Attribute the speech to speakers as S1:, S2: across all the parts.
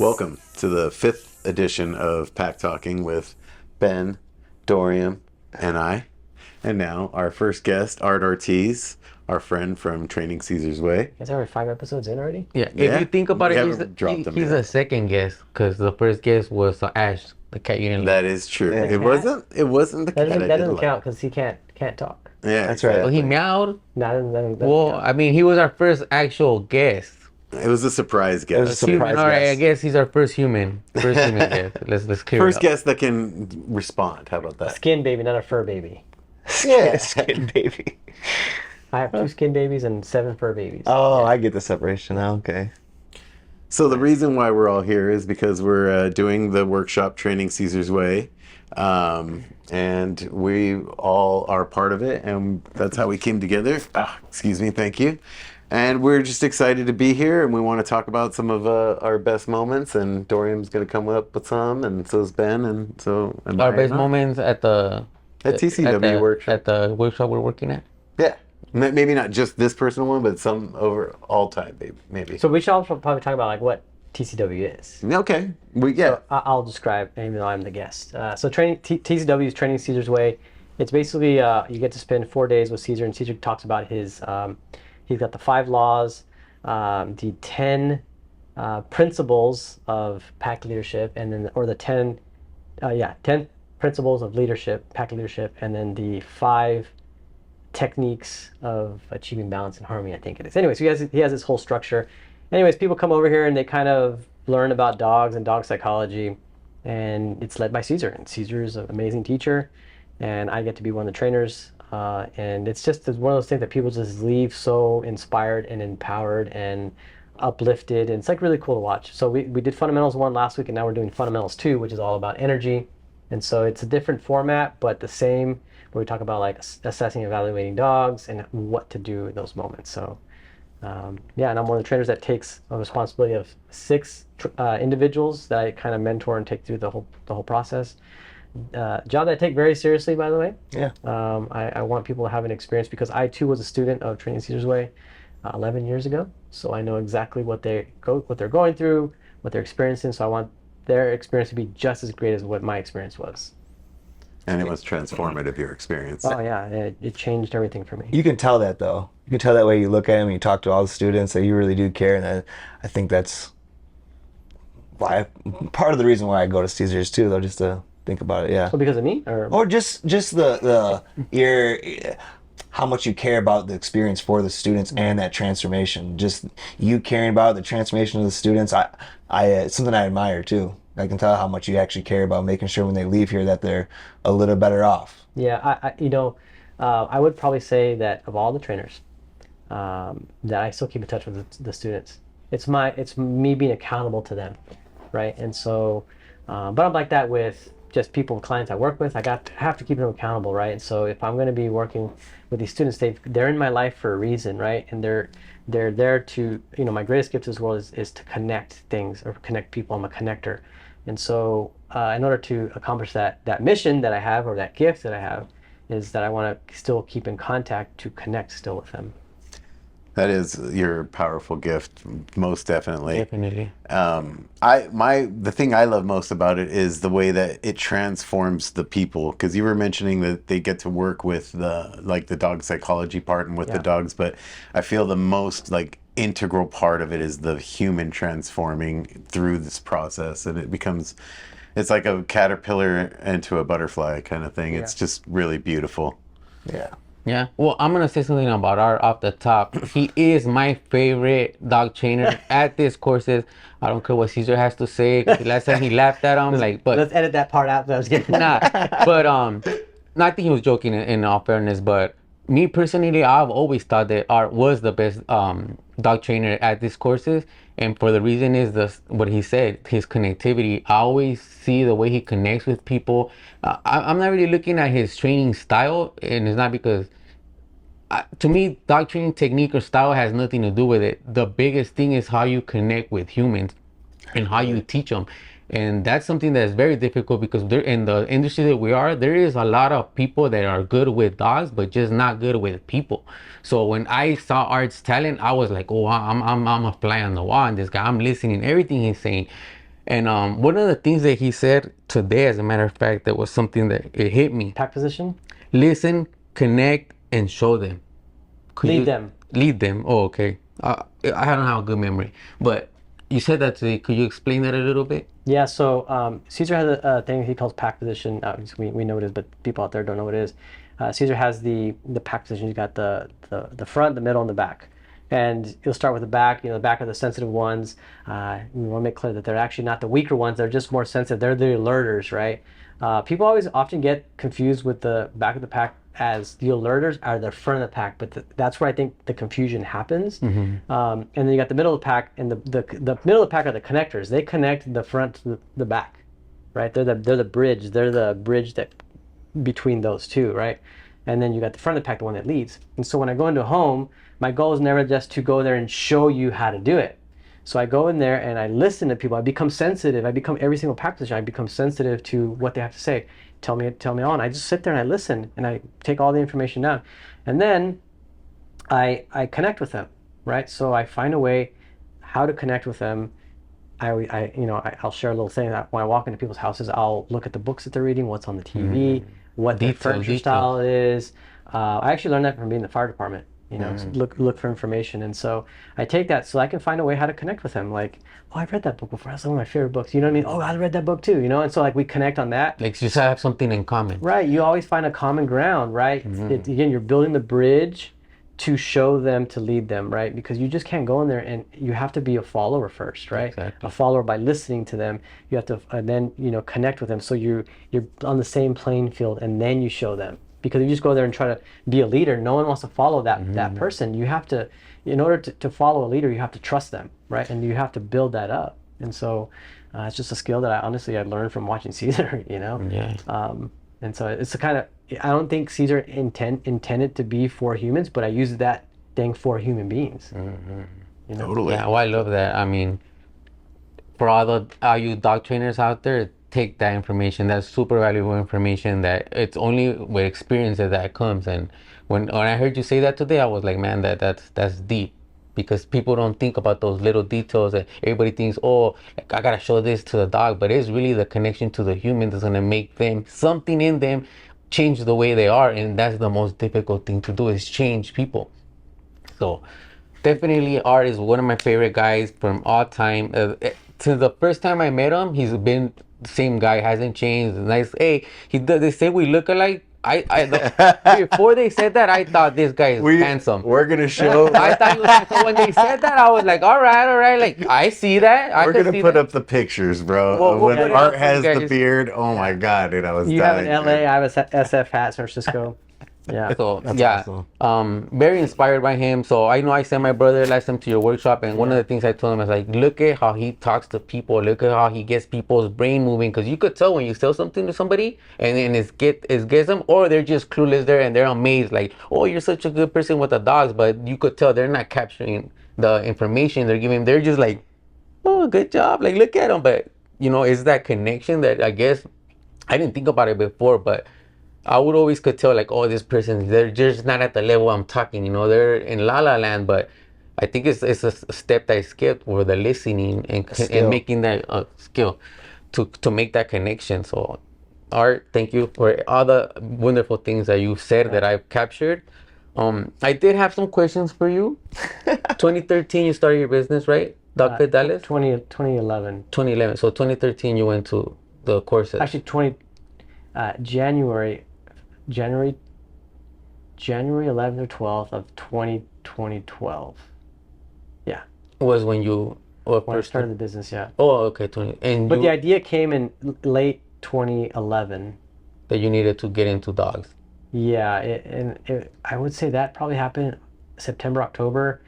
S1: Welcome to the 5th edition of Pack Talking with Ben, Dorian, and I. And now our first guest, Art Ortiz, our friend from Training Caesar's Way.
S2: Guys, are 5 episodes in already?
S3: Yeah, if you think about it, he's
S1: yet.
S3: a second guest because the first guest was Ash, the cat you didn't like.
S1: That is true.
S2: Yeah.
S1: It wasn't the cat I
S2: That
S1: didn't
S2: doesn't
S1: like.
S2: count because he can't talk.
S1: Yeah,
S4: That's right.
S3: Well, he meowed.
S2: That doesn't
S3: Well,
S2: count.
S3: I mean, he was our first actual guest.
S1: It was a surprise guest.
S4: It was a surprise
S3: Human, all right,
S4: guest.
S3: I guess he's our first human guest. Let's clear
S1: First
S3: it up.
S1: guest that can respond. How about that?
S2: Skin baby, not a fur baby.
S4: Yeah, skin baby.
S2: I have 2 skin babies and 7 fur babies.
S4: Oh, I get the separation now. Okay.
S1: So the reason why we're all here is because we're doing the workshop Training Caesar's Way. And we all are part of it, and that's how we came together. Excuse me, thank you. And we're just excited to be here, and we want to talk about some of our best moments, and Dorian's going to come up with some, and so is Ben, and so... am
S3: Our
S1: I
S3: best
S1: not?
S3: moments at the
S1: TCW workshop.
S3: At the workshop we're working at.
S1: Yeah. Maybe not just this personal one, but some over all time, maybe.
S2: So we should also probably talk about like what TCW is.
S1: Okay.
S2: I'll describe, even though I'm the guest. So TCW is Training Caesar's Way. It's basically you get to spend 4 days with Caesar, and Caesar talks about his. He's got the 5 laws, the 10 principles of pack leadership, and then the 10 principles of leadership, pack leadership, and then the 5 techniques of achieving balance and harmony. I think it is. Anyway, so he has this whole structure. Anyways, people come over here and they kind of learn about dogs and dog psychology, and it's led by Caesar. And Caesar is an amazing teacher, and I get to be one of the trainers. And it's one of those things that people just leave so inspired and empowered and uplifted, and it's like really cool to watch. So we did Fundamentals 1 last week, and now we're doing Fundamentals 2, which is all about energy. And so it's a different format, but the same, where we talk about like assessing, evaluating dogs and what to do in those moments. So and I'm one of the trainers that takes a responsibility of 6 individuals that I kind of mentor and take through the whole process. Job that I take very seriously, by the way.
S4: Yeah.
S2: I want people to have an experience, because I too was a student of Training Caesar's Way 11 years ago. So I know exactly what they're going through, what they're experiencing. So I want their experience to be just as great as what my experience was.
S1: And it was transformative, your experience.
S2: Oh yeah, it changed everything for me.
S4: You can tell that though. You can tell that way you look at him and you talk to all the students that you really do care, and I think that's why part of the reason why I go to Caesars too, though, just to think about it. Yeah.
S2: So because of me,
S4: Or just the how much you care about the experience for the students and that transformation. Just you caring about the transformation of the students. It's something I admire too. I can tell how much you actually care about making sure when they leave here that they're a little better off.
S2: Yeah, I would probably say that of all the trainers, that I still keep in touch with the students. It's me being accountable to them, right? And so, but I'm like that with just people and clients I work with. I have to keep them accountable, right? And so if I'm going to be working with these students, they're in my life for a reason, right? And they're there to, my greatest gift in this world is to connect things or connect people. I'm a connector. And so in order to accomplish that mission that I have, or that gift that I have, is that I want to still keep in contact to connect still with them.
S1: That is your powerful gift, most definitely.
S3: Definitely.
S1: The thing I love most about it is the way that it transforms the people. Because you were mentioning that they get to work with the dog psychology part and with the dogs, but I feel the most integral part of it is the human transforming through this process, and it's like a caterpillar into a butterfly kind of thing. It's just really beautiful.
S4: Yeah.
S3: Yeah. Well, I'm gonna say something about Art off the top. He is my favorite dog trainer at these courses. I don't care what Caesar has to say. 'Cause last time he laughed at him, but
S2: Let's edit that part out that I was getting.
S3: nah. But no, I think he was joking in all fairness. But me personally, I've always thought that Art was the best dog trainer at these courses, and for the reason is what he said, his connectivity. I always see the way he connects with people. I'm not really looking at his training style, and it's not because to me, dog training technique or style has nothing to do with it. The biggest thing is how you connect with humans and how you teach them. And that's something that's very difficult, because in the industry that we are, there is a lot of people that are good with dogs, but just not good with people. So when I saw Art's talent, I was like, oh, I'm a fly on the wall on this guy. I'm listening everything he's saying. And one of the things that he said today, as a matter of fact, that was something that it hit me.
S2: Pack position.
S3: Listen, connect, and show them.
S2: Lead them.
S3: Lead them. Oh, okay. I don't have a good memory, but you said that today. Could you explain that a little bit?
S2: Yeah, so Caesar has a thing he calls pack position. We know what it is, but people out there don't know what it is. Caesar has the pack position. He's got the front, the middle, and the back. And you'll start with the back. The back are the sensitive ones. We want to make clear that they're actually not the weaker ones. They're just more sensitive. They're the alerters, right? People always often get confused with the back of the pack as the alerters are the front of the pack, but that's where I think the confusion happens. And then you got the middle of the pack, and the middle of the pack are the connectors. They connect the front to the back, right? They're the bridge. They're the bridge that between those two, right? And then you got the front of the pack, the one that leads. And so when I go into a home, my goal is never just to go there and show you how to do it. So I go in there and I listen to people. I become sensitive. I become every single pack position. I become sensitive to what they have to say. Tell me all. And I just sit there and I listen and I take all the information down. And then I connect with them, right? So I find a way how to connect with them. I'll share a little thing that when I walk into people's houses, I'll look at the books that they're reading, what's on the TV, what their furniture style is. I actually learned that from being in the fire department. Look for information. And so I take that so I can find a way how to connect with them. Like, oh, I've read that book before. That's one of my favorite books. You know what I mean? Oh, I read that book too. And so like we connect on that.
S3: Like, just have something in common.
S2: Right. You always find a common ground, right? Again, you're building the bridge to show them, to lead them, right? Because you just can't go in there and you have to be a follower first, right?
S3: Exactly.
S2: A follower by listening to them. You have to then connect with them so you're on the same playing field, and then you show them. Because if you just go there and try to be a leader, no one wants to follow that person. You have to, in order to follow a leader, you have to trust them, right? And you have to build that up. And so it's just a skill that I learned from watching Caesar,
S3: Yeah.
S2: And so it's the kind of, I don't think Caesar intended to be for humans, but I use that thing for human beings.
S1: Totally.
S3: Yeah, well, I love that. I mean, for all you dog trainers out there, take that information. That's super valuable information that it's only with experience that comes. And when I heard you say that today, I was like, man, that's deep, because people don't think about those little details, and everybody thinks, oh, like, I gotta show this to the dog, but it's really the connection to the human that's gonna make them, something in them, change the way they are. And that's the most difficult thing to do, is change people. So definitely Art is one of my favorite guys from all time. Since the first time I met him, he's been the same guy, hasn't changed. Nice. Hey, they say we look alike. Before they said that, I thought this guy is handsome.
S1: We're gonna show.
S3: I thought he was handsome. When they said that, I was like, all right. Like, I see that.
S1: We're gonna put up the pictures, bro.
S3: We'll
S1: when Art has the beard, oh my god, dude, I was.
S2: You
S1: dying,
S2: have an LA, I have a SF hat, San Francisco. Yeah.
S3: So
S4: That's
S3: awesome. Very inspired by him. So I know I sent my brother last time to your workshop, and one of the things I told him is like, look at how he talks to people. Look at how he gets people's brain moving, because you could tell when you sell something to somebody and then it gets them, or they're just clueless there and they're amazed, like, oh, you're such a good person with the dogs, but you could tell they're not capturing the information they're giving. They're just like, oh, good job, like, look at them. But it's that connection that I guess I didn't think about it before, but I would always could tell, like, oh, this person, they're just not at the level I'm talking, they're in la la land. But I think it's a step that I skipped, where the listening and making that skill to make that connection. So Art, thank you for all the wonderful things that you said that I've captured. I did have some questions for you. 2013 you started your business, right? Dog Fit Dallas?
S2: 2011.
S3: 2011. So 2013 you went to the courses.
S2: Actually, January 11th or 12th of 2012. Yeah.
S3: Was when you
S2: when I started the business, yeah.
S3: Oh, okay. But
S2: the idea came in late 2011.
S3: That you needed to get into dogs.
S2: Yeah, I would say that probably happened September, October.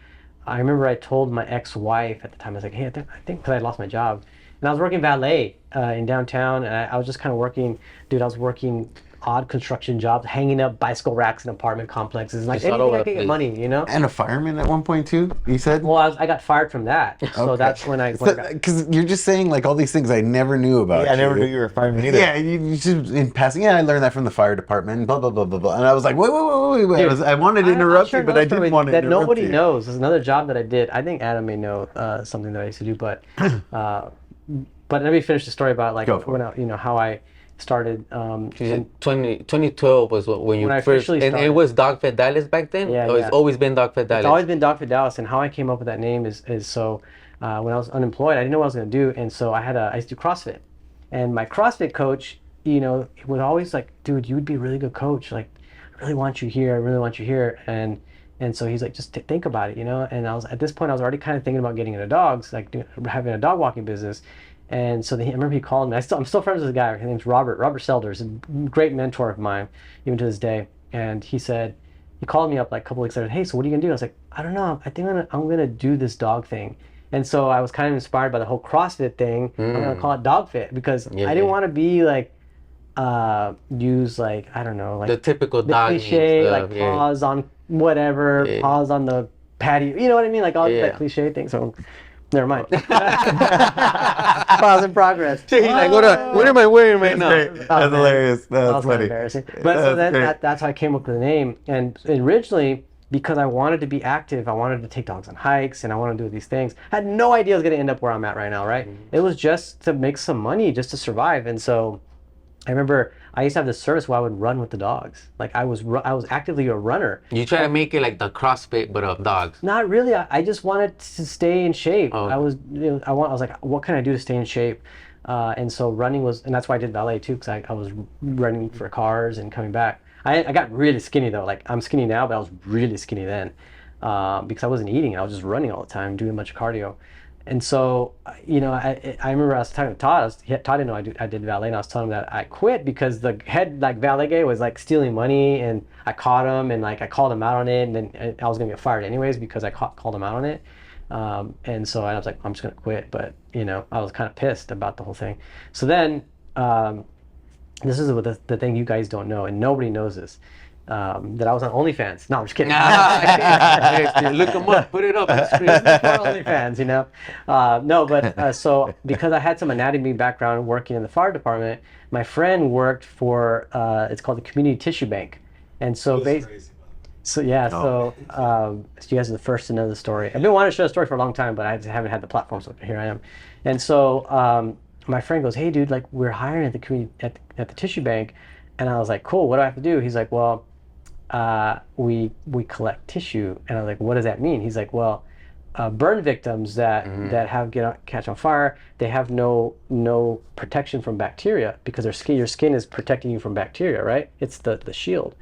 S2: I remember I told my ex-wife at the time, I was like, hey, I think because I lost my job. And I was working valet in downtown, and I was just kind of working, I was working odd construction jobs, hanging up bicycle racks in apartment complexes, like anything I could get money,
S1: And a fireman at one point too, you said?
S2: Well, I got fired from that, so that's when I got...
S1: Because you're just saying like all these things I never knew about.
S4: Yeah, I never knew you were a fireman either.
S1: Yeah, you just in passing. Yeah, I learned that from the fire department. Blah blah blah blah blah. And I was like, wait.
S2: Dude,
S1: I wanted to interrupt you, but I didn't want to
S2: that
S1: interrupt
S2: nobody
S1: you.
S2: knows. There's another job that I did. I think Adam may know something that I used to do, but But let me finish the story about like
S1: Go for
S2: when how I started.
S3: You said 2012 was when you
S2: When I
S3: first,
S2: officially
S3: and it
S2: started.
S3: was Dog Fed Dallas back then?
S2: Yeah,
S3: Or
S2: yeah.
S3: it's always been Dog Fed Dallas?
S2: It's always been Dr. Dallas, and how I came up with that name is so when I was unemployed, I didn't know what I was going to do, and so I used to do CrossFit, and my CrossFit coach, was always like, dude, you would be a really good coach. Like, I really want you here. I really want you here, and so he's like, just think about it, And I was at this point, I was already kind of thinking about getting into dogs, like having a dog walking business. And so I remember he called me. I'm still friends with the guy. His name's Robert Selders, a great mentor of mine, even to this day. And he called me up like a couple weeks later. Hey, so what are you gonna do? I was like, I don't know. I think I'm gonna do this dog thing. And so I was kind of inspired by the whole CrossFit thing. I'm gonna call it Dog Fit because I didn't want to be like use like I don't know like
S3: the typical
S2: the
S3: dog
S2: cliche
S3: stuff,
S2: like paws on whatever, paws on the patio. You know what I mean? Like all that cliche thing. So. Never mind. Pause in progress.
S3: He's like, what am I wearing right now?
S1: That's hilarious. That's funny.
S2: Embarrassing. But so then
S1: great.
S2: that's how I came up with the name. And originally, because I wanted to be active, I wanted to take dogs on hikes, and I wanted to do these things. I had no idea I was going to end up where I'm at right now, right? It was just to make some money, just to survive. And so I remember I used to have this service where I would run with the dogs. Like I was actively a runner.
S3: You try to make it like the CrossFit, but of dogs.
S2: Not really. I just wanted to stay in shape.
S3: Oh.
S2: I was like, what can I do to stay in shape? And so running and that's why I did ballet too, because I was running for cars and coming back. I got really skinny though. Like I'm skinny now, but I was really skinny then because I wasn't eating. I was just running all the time, doing a bunch of cardio. And so, I remember I was talking to Todd. Todd didn't know I did valet, and I was telling him that I quit because the head like valet guy was like stealing money, and I caught him, and like I called him out on it, and then I was gonna get fired anyways because I called him out on it. And so I was like, I'm just gonna quit. But I was kind of pissed about the whole thing. So then, this is the thing you guys don't know, and nobody knows this. That I was on OnlyFans. No, I'm just kidding.
S3: Look them up, put it up on the screen.
S2: For OnlyFans, no, but so because I had some anatomy background working in the fire department, my friend worked for it's called the Community Tissue Bank, and so so you guys are the first to know the story. I've been wanting to share the story for a long time, but I just haven't had the platform, so here I am. And so my friend goes, "Hey, dude, like we're hiring at the community at the tissue bank," and I was like, "Cool, what do I have to do?" He's like, "Well, we collect tissue," and I was like, "What does that mean?" He's like, "Well, burn victims that catch on fire, they have no protection from bacteria because your skin is protecting you from bacteria, right? It's the shield."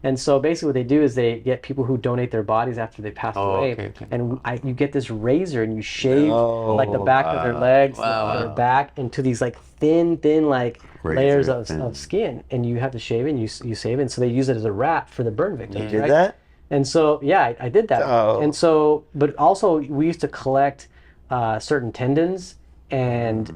S2: And so basically what they do is they get people who donate their bodies after they pass away,
S3: okay.
S2: and you get this razor and you shave like the back of their legs, their back into these like thin like layers of skin, and you have to shave it and you save it. And so they use it as a wrap for the burn victims.
S4: You
S2: right?
S4: did that?
S2: And so I did that.
S4: Oh.
S2: And so, but also we used to collect certain tendons and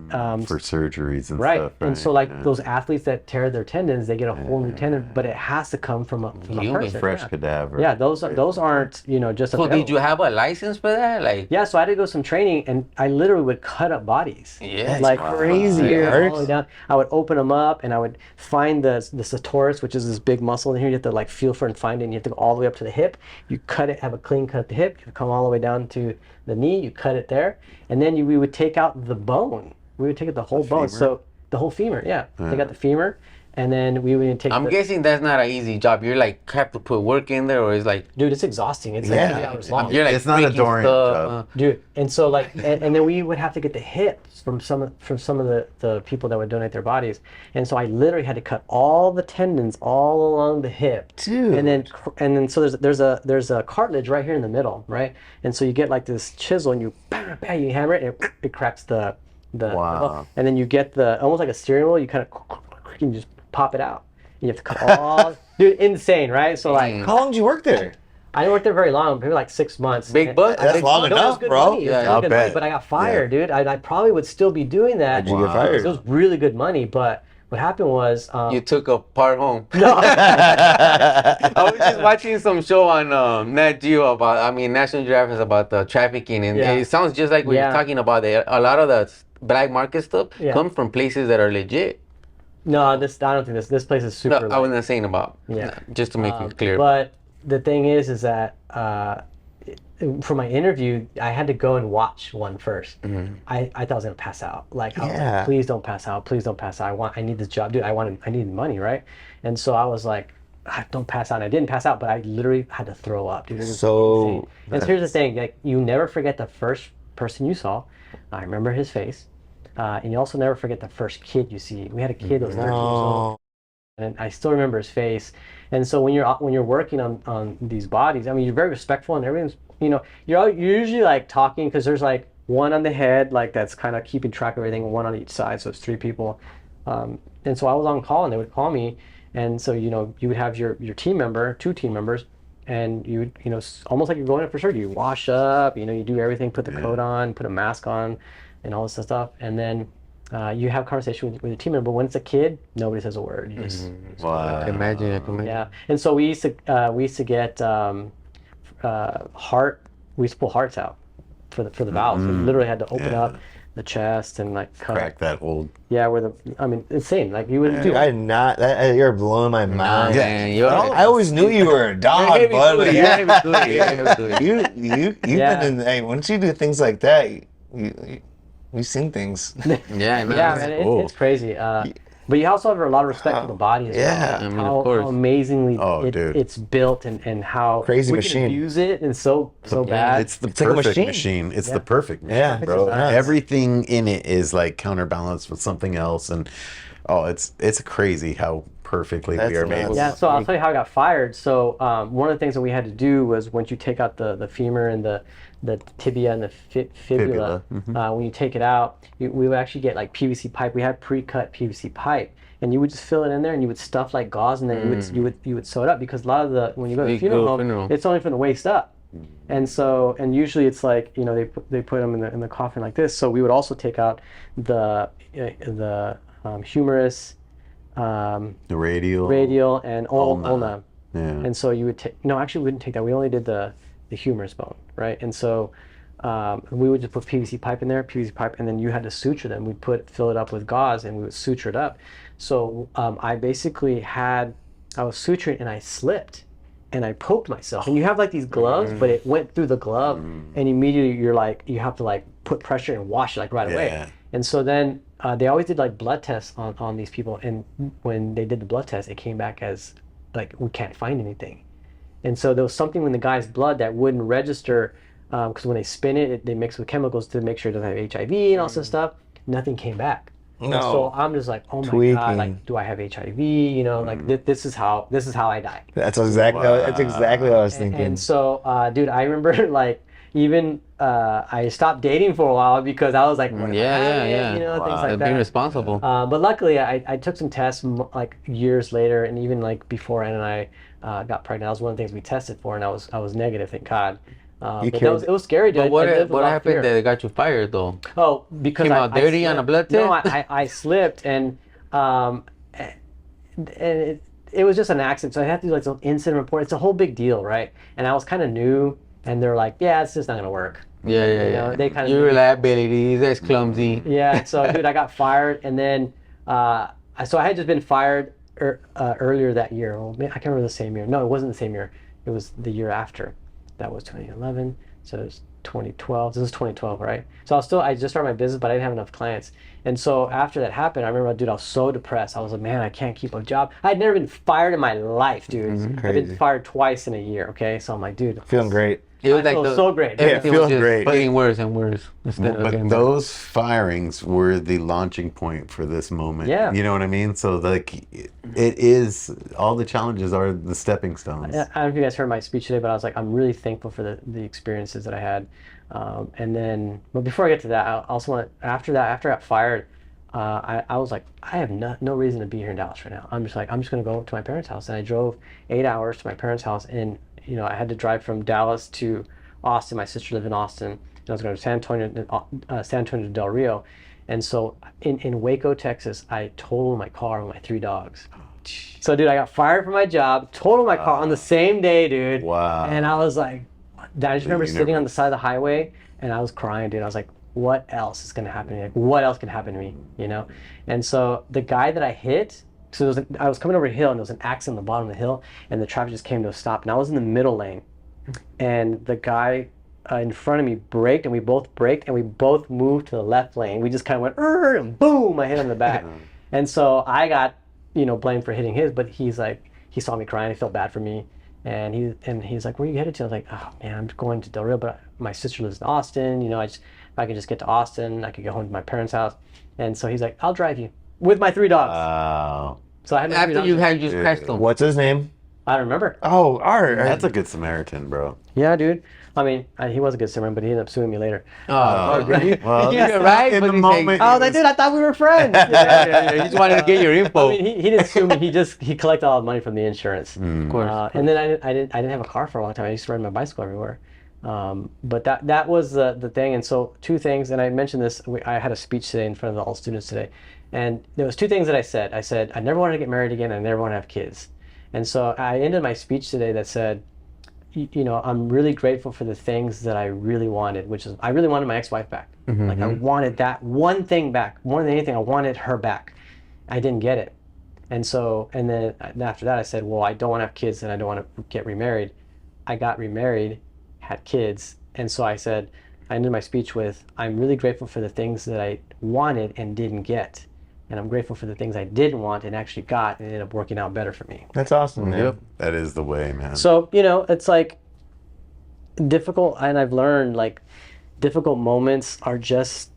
S1: for surgeries and
S2: right.
S1: stuff.
S2: And so like those athletes that tear their tendons, they get a whole new tendon, but it has to come from a person.
S1: Fresh cadaver.
S2: Yeah, those aren't just.
S3: So did you have a license for that? Like
S2: yeah, so I had to go some training, and I literally would cut up bodies.
S3: Yeah,
S2: like
S4: crazy.
S2: Here, all the way down. I would open them up, and I would find the sartorius, which is this big muscle in here. You have to like feel for it and find it. And you have to go all the way up to the hip. You cut it, have a clean cut at the hip. You come all the way down to the knee. You cut it there, and then we would take out the bone. We would take out the whole bone.
S1: femur?
S2: So the whole femur, yeah. Take out the femur, and then we would take.
S3: I'm guessing that's not an easy job. You're like have to put work in there, or it's like
S2: dude, it's exhausting. It's like 3 hours long.
S3: you're like
S1: It's not a
S3: breaking
S1: Dorian
S3: stuff,
S1: job.
S2: Dude, and so like, and then we would have to get the hips from some of the people that would donate their bodies, and so I literally had to cut all the tendons all along the hip,
S4: Dude.
S2: and then so there's a cartilage right here in the middle, right, and so you get like this chisel and you bang, you hammer it and it cracks the
S1: Wow.
S2: and then you get the almost like a steering wheel, you kind of you just pop it out. You have to cut all, dude, insane, right? So like,
S4: How long did you work there?
S2: I didn't work there very long, maybe like 6 months.
S3: big butt.
S4: That's
S3: big
S4: long
S3: butt.
S2: No, it was
S4: enough,
S2: good
S4: bro.
S2: money. It was
S3: Yeah,
S2: really
S1: I'll
S2: good money,
S1: bet.
S2: but I got fired, dude. I probably would still be doing that.
S4: How'd you get fired?
S2: It was really good money, but what happened was
S3: You took a part home.
S2: no,
S3: I was just watching some show on Nat Geo National Geographic about the trafficking, and
S2: Yeah.
S3: it sounds just like what
S2: Yeah.
S3: you're talking about. A lot of the black market stuff
S2: Yeah.
S3: comes from places that are legit.
S2: no, I don't think this place is super.
S3: No, I wasn't saying about.
S2: Yeah.
S3: Just to make it clear.
S2: But the thing is that for my interview, I had to go and watch one first. I thought I was gonna pass out. Like, I was like, please don't pass out. Please don't pass out. I need this job, dude. I need money, right? And so I was like, don't pass out. And I didn't pass out, but I literally had to throw up, dude. It was insane. And here's the thing, like, you never forget the first person you saw. I remember his face. And you also never forget the first kid you see. We had a kid that was 13 years old. And I still remember his face. And so when you're working on these bodies, I mean, you're very respectful and everything's, you're usually like talking, because there's like one on the head, like that's kind of keeping track of everything, one on each side, so it's 3 people. And so I was on call, and they would call me, and so you would have your team member, 2 team members, and you would almost like you're going up for surgery. You wash up, you do everything, put the coat on, put a mask on, and all this stuff, and then you have conversation with your team member. But when it's a kid, nobody says a word. You just
S1: Wow.
S3: I can imagine.
S2: yeah. And so we used to get we used to pull hearts out for the valves. We literally had to open up the chest and like
S1: Crack that old.
S2: Yeah, insane. Like you would
S4: Dude, I did not. You're blowing my mind.
S3: Man,
S4: I always knew you were a dog, bud. You've
S2: Yeah.
S4: been in. Hey, once you do things like that, you've seen things.
S3: Yeah, man.
S2: Yeah, man, it's crazy. But you also have a lot of respect for the body as well.
S4: Yeah.
S3: I mean,
S2: how,
S3: of course.
S2: how amazingly
S1: dude.
S2: it's built and how
S4: Crazy
S2: we
S4: machine.
S2: can abuse it and so bad.
S1: It's the
S4: It's like a
S1: perfect
S4: machine.
S1: machine. It's the perfect machine,
S4: Yeah.
S1: bro.
S4: It's nuts.
S1: Everything in it is like counterbalanced with something else, and it's crazy how perfectly
S4: That's
S1: we are made.
S4: nuts.
S2: Yeah, so I'll tell you how I got fired. So one of the things that we had to do was, once you take out the femur and the tibia and the fibula, when you take it out, we would actually get like PVC pipe. We had pre-cut PVC pipe, and you would just fill it in there, and you would stuff like gauze, and then you would sew it up, because a lot of when you go to the funeral home, it's only from the waist up. And usually it's like, they put them in the coffin like this. So we would also take out the humerus,
S1: The radial.
S2: and ulna.
S1: Yeah.
S2: And so you would take, no, actually we wouldn't take that. We only did the humerus bone, right? And so we would just put PVC pipe in there, and then you had to suture them. We'd fill it up with gauze, and we would suture it up. So I was suturing, and I slipped, and I poked myself. And you have like these gloves, but it went through the glove, and immediately you have to like put pressure and wash it like right away. And so then they always did like blood tests on these people, and when they did the blood test, it came back as like, we can't find anything. And so there was something in the guy's blood that wouldn't register, because when they spin it, they mix with chemicals to make sure it doesn't have HIV and all this stuff. Nothing came back.
S4: No.
S2: So I'm just like, oh my
S4: Tweaking.
S2: God, like, do I have HIV? Like this is how I die.
S4: That's exactly what I was thinking.
S2: And so, dude, I remember like even I stopped dating for a while because I was like, what if I have it? Things like that.
S3: Being responsible.
S2: But luckily, I took some tests like years later, and even like before Ann and I got pregnant, that was one of the things we tested for, and I was negative, thank God. But it was scary, dude.
S3: But what happened that they got you fired though?
S2: Oh, because
S3: Came out dirty on a blood test?
S2: No, I slipped, and it was just an accident. So I had to do like some incident report. It's a whole big deal, right? And I was kind of new, and they're like, yeah, it's just not gonna work.
S3: Yeah.
S2: They kind of
S3: your reliability, that's clumsy.
S2: Yeah. So dude, I got fired, and then so I had just been fired earlier that year. Well, I can't remember the same year. No, it wasn't the same year. It was the year after. That was 2011. So it was 2012. This was 2012, right? So I just started my business, but I didn't have enough clients. And so after that happened, I remember, dude, I was so depressed. I was like, man, I can't keep a job. I'd never been fired in my life, dude. I've been fired twice in a year. Okay, so I'm like, dude,
S4: Feeling great.
S3: It was
S2: I feel so great.
S3: Everything
S4: feels
S3: was just
S4: great.
S3: getting worse and worse.
S1: But those firings were the launching point for this moment.
S2: Yeah.
S1: You know what I mean? So like, it is, all the challenges are the stepping stones.
S2: I don't know if you guys heard my speech today, but I was like, I'm really thankful for the experiences that I had. And then, but before I get to that, I also want to, after I got fired, I was like, I have no reason to be here in Dallas right now. I'm just going to go to my parents' house. And I drove 8 hours to my parents' house, and I had to drive from Dallas to Austin. My sister lived in Austin, and I was going to San Antonio to Del Rio. And so in Waco, Texas, I totaled my car with my 3 dogs. So, dude, I got fired from my job, totaled my car on the same day, dude.
S1: Wow.
S2: And I was like, I just remember sitting on the side of the highway, and I was crying, dude. I was like, what else is going to happen to me? Like, what else can happen to me, And so the guy that I hit, so I was coming over a hill, and there was an accident on the bottom of the hill, and the traffic just came to a stop, and I was in the middle lane, and the guy in front of me braked, and we both braked, and we both moved to the left lane. We just kind of went, and boom, I hit him in the back. And so I got, blamed for hitting his, but he's like, he saw me crying, he felt bad for me. And he's like, where are you headed to? I was like, oh man, I'm going to Del Rio, but my sister lives in Austin. If I could just get to Austin, I could go home to my parents' house. And so he's like, I'll drive you with my 3 dogs.
S1: Wow.
S2: So I had my 3
S3: After
S2: dogs.
S3: you had just crashed them.
S4: What's his name?
S2: I don't remember.
S4: Oh, Art.
S1: That's a good Samaritan, bro.
S2: Yeah, dude. I mean, he was a good Samaritan, but he ended up suing me later.
S3: Oh,
S1: Well,
S3: you're right.
S1: in
S3: But
S1: the
S3: he's
S1: moment.
S2: I was like, dude, I thought we were friends.
S3: yeah. You just wanted to get your info.
S2: I mean, he didn't sue me. He collected all the money from the insurance.
S3: Of course.
S2: And then I didn't have a car for a long time. I used to ride my bicycle everywhere. But that was the thing. And so 2 things, and I mentioned this. I had a speech today in front of all students today, and there was 2 things that I said. I said I never wanted to get married again. I never want to have kids. And so I ended my speech today that said, I'm really grateful for the things that I really wanted, which is I really wanted my ex-wife back. Like I wanted that one thing back more than anything. I wanted her back. I didn't get it. And then after that I said, well, I don't want to have kids and I don't want to get remarried. I got remarried, had kids. And so I said, I ended my speech with, I'm really grateful for the things that I wanted and didn't get. And I'm grateful for the things I didn't want and actually got, and it ended up working out better for me.
S4: That's awesome, man.
S1: Yep. That is the way, man.
S2: So, it's like difficult, and I've learned like difficult moments are this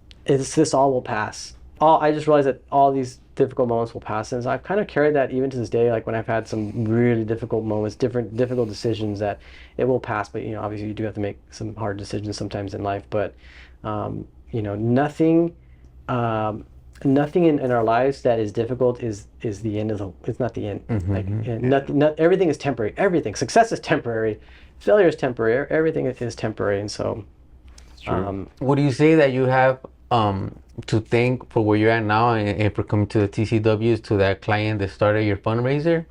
S2: all will pass. I just realized that all these difficult moments will pass. And so I've kind of carried that even to this day, like when I've had some really difficult moments, difficult decisions, that it will pass. But, obviously you do have to make some hard decisions sometimes in life. But, nothing in our lives that is difficult is the end of it's not the end. Everything is temporary. Everything. Success is temporary. Failure is temporary. Everything is temporary. And so,
S3: What do you say that you have to thank for where you're at now and for coming to the TCWs, to that client that started your fundraiser?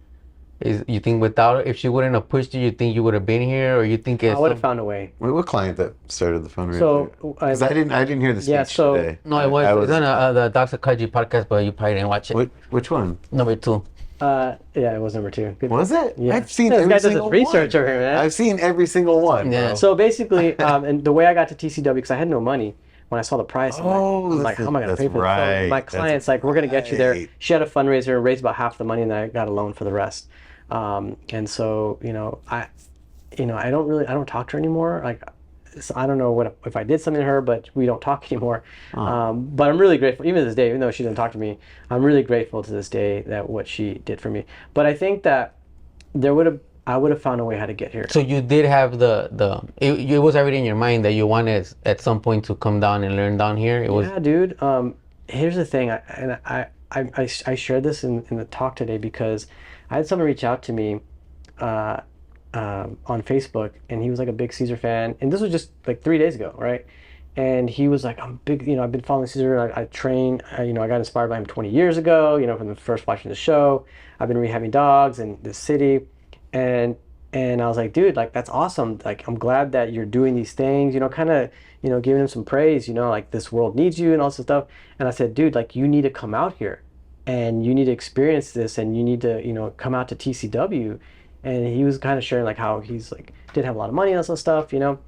S3: You think if she wouldn't have pushed you think you would have been here, or you think
S2: I would have found a way.
S1: Wait, what client that started the fundraiser?
S2: So,
S1: 'Cause I didn't hear the speech today.
S3: No, it was. It's on the Dr. Kaji podcast, but you probably didn't watch it.
S1: Which one?
S3: Number 2.
S2: Yeah, it was number 2. Good.
S1: Was it?
S2: Yeah.
S1: I've seen
S2: This
S1: every
S2: guy does his
S1: single
S2: research
S1: one.
S2: over here, man.
S1: I've seen every single one.
S3: Yeah.
S1: Bro.
S2: So basically, and the way I got to TCW, because I had no money, when I saw the price, I'm like, how am I going to pay for
S1: right.
S2: this? So my client's like, we're going to get you there.
S1: right.
S2: She had a fundraiser, raised about half the money, and then I got a loan for the rest. And so, I don't talk to her anymore. Like, so I don't know if I did something to her, but we don't talk anymore. But I'm really grateful, even to this day, even though she didn't talk to me, I'm really grateful to this day that what she did for me. But I think that I would have found a way how to get here.
S3: So you did have it was already in your mind that you wanted at some point to come down and learn down here.
S2: Yeah, dude. Here's the thing, I shared this in the talk today because I had someone reach out to me on Facebook, and he was like a big Caesar fan, and this was just like 3 days ago, right? And he was like, I'm big, I've been following Caesar. I train, I got inspired by him 20 years ago, from the first watching the show. I've been rehabbing dogs in this city, and I was like, dude, like that's awesome. Like I'm glad that you're doing these things, kind of, giving him some praise, like this world needs you and all this stuff. And I said, dude, like you need to come out here, and you need to experience this, and you need to, come out to TCW. And he was kind of sharing like how he's like didn't have a lot of money and all that stuff, And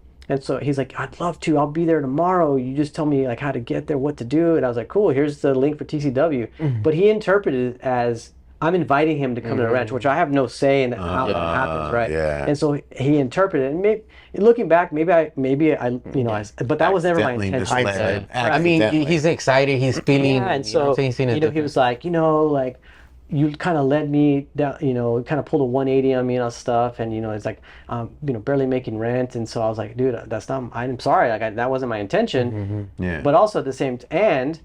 S2: so he's like, I'd love to. I'll be there tomorrow. You just tell me like how to get there, what to do. And I was like, cool. Here's the link for TCW. Mm-hmm. But he interpreted it as I'm inviting him to come to the ranch, which I have no say in how that happens, right?
S1: Yeah.
S2: And so he interpreted it. And maybe, looking back, maybe I, but that was never my
S1: Accidentally
S2: intention.
S1: misled.
S3: I mean, he's excited. He's feeling.
S2: Yeah, and so he was like, like. You kind of led me down, kind of pulled a 180 on me and all stuff, and it's like, barely making rent, and so I was like, dude, that's not. I'm sorry, like that wasn't my intention.
S1: Mm-hmm. Yeah.
S2: But also at the same and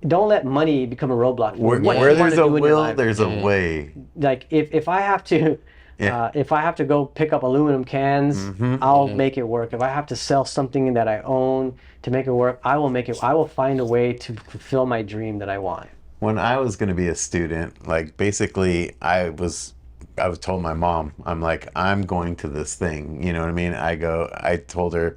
S2: don't let money become a roadblock.
S1: Where there's a will, there's a way.
S2: Like if I have to.
S1: Yeah.
S2: If I have to go pick up aluminum cans, I'll make it work. If I have to sell something that I own to make it work, I will make it. I will find a way to fulfill my dream that I want.
S1: When I was going to be a student, like basically I told my mom, I'm like, I'm going to this thing. You know what I mean? I told her,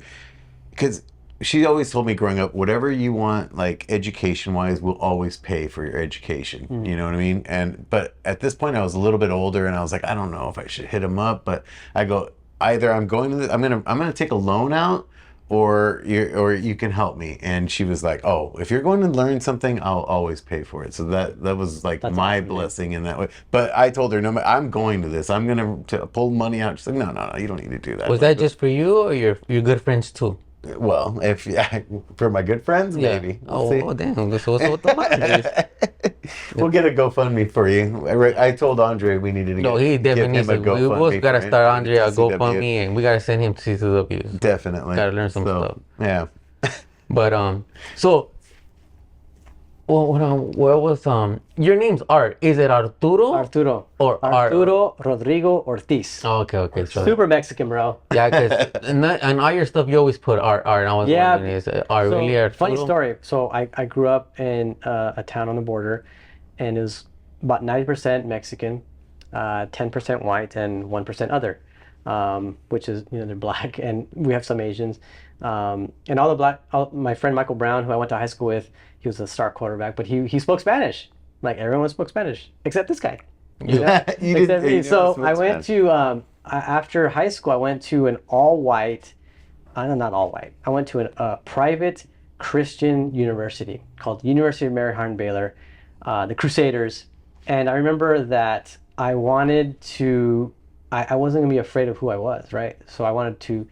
S1: because she always told me growing up, whatever you want, like education wise, we'll always pay for your education. You know what I mean? But at this point I was a little bit older, and I was like, I don't know if I should hit him up, but I go, either I'm going to I'm gonna take a loan out, or you can help me. And she was like, oh, if you're going to learn something, I'll always pay for it. So that was like my
S2: awesome,
S1: blessing in that way. But I told her, no, I'm going to this. I'm gonna pull money out. She's like, no, you don't need to do that.
S3: Was that just for you or your good friends too?
S1: Well, if for my good friends, maybe. We'll see.
S3: Damn. So the money is.
S1: We'll get a GoFundMe for you. I told Andre we needed to
S3: No, he
S1: give
S3: definitely
S1: him
S3: needs
S1: a
S3: to. We
S1: GoFundMe.
S3: both gotta
S1: for
S3: start Andre a
S1: TCW.
S3: GoFundMe, and we gotta send him to CCW.
S1: Definitely.
S3: Gotta learn some stuff.
S1: Yeah.
S3: But so. Well, what was your name's Art? Is it Arturo?
S2: Arturo.
S3: Or
S2: Arturo Rodrigo Ortiz.
S3: Oh, okay. So
S2: Super Mexican, bro.
S3: yeah, because and all your stuff you always put Art. I was wondering, is Art really Arturo?
S2: Funny story. So I grew up in a town on the border, and it was about 90% Mexican, 10% white, and 1% other, which is, they're black, and we have some Asians. And my friend Michael Brown, who I went to high school with, he was a star quarterback, but he spoke Spanish. Like everyone spoke Spanish, except this guy. Except me. So I went to, after high school, I went to an all-white, not all-white, I went to a private Christian university called University of Mary Hardin Baylor, the Crusaders. And I remember that I wanted to, I wasn't gonna be afraid of who I was, right? So I wanted to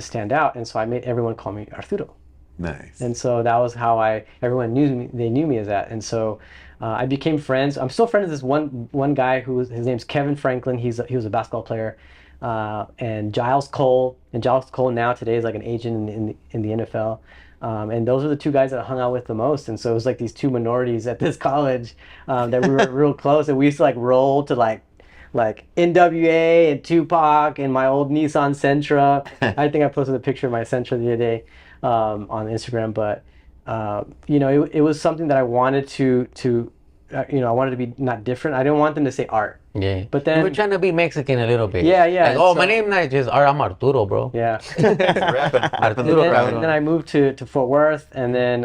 S2: stand out, and so I made everyone call me Arturo.
S1: Nice.
S2: And so that was how everyone knew me. They knew me as that, and so I became friends. I'm still friends with this one guy his name's Kevin Franklin. He was a basketball player, and Giles Cole. And Giles Cole now today is like an agent in the NFL. And those are the two guys that I hung out with the most. And so it was like these two minorities at this college that we were real close, and we used to like roll to like NWA and Tupac and my old Nissan Sentra. I think I posted a picture of my Sentra the other day on Instagram. But it was something that I wanted to I wanted to be not different. I didn't want them to say Art.
S3: Yeah.
S2: But then
S3: we're trying to be Mexican a little bit.
S2: Yeah.
S3: Like, my name not just Art. I'm Arturo, bro.
S2: Yeah.
S3: Arturo.
S2: And then I moved to Fort Worth, and then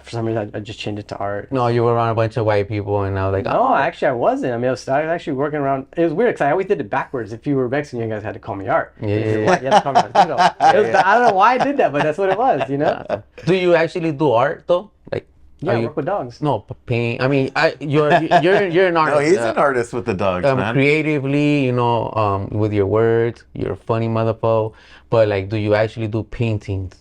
S2: for some reason I just changed it to Art.
S3: No, you were around a bunch of white people, and I was like,
S2: no, actually I wasn't. I mean, I was actually working around. It was weird because I always did it backwards. If you were Mexican, you guys had to call me Art.
S3: Yeah.
S2: If you're white, you had to call me Arturo. I don't know why I did that, but that's what it was.
S3: Do you actually do art though? Like.
S2: Yeah, I work with dogs.
S3: No, paint. I mean, you're an artist.
S1: No, he's an artist with the dogs, man.
S3: Creatively, with your words, you're a funny motherfucker. But like, do you actually do paintings?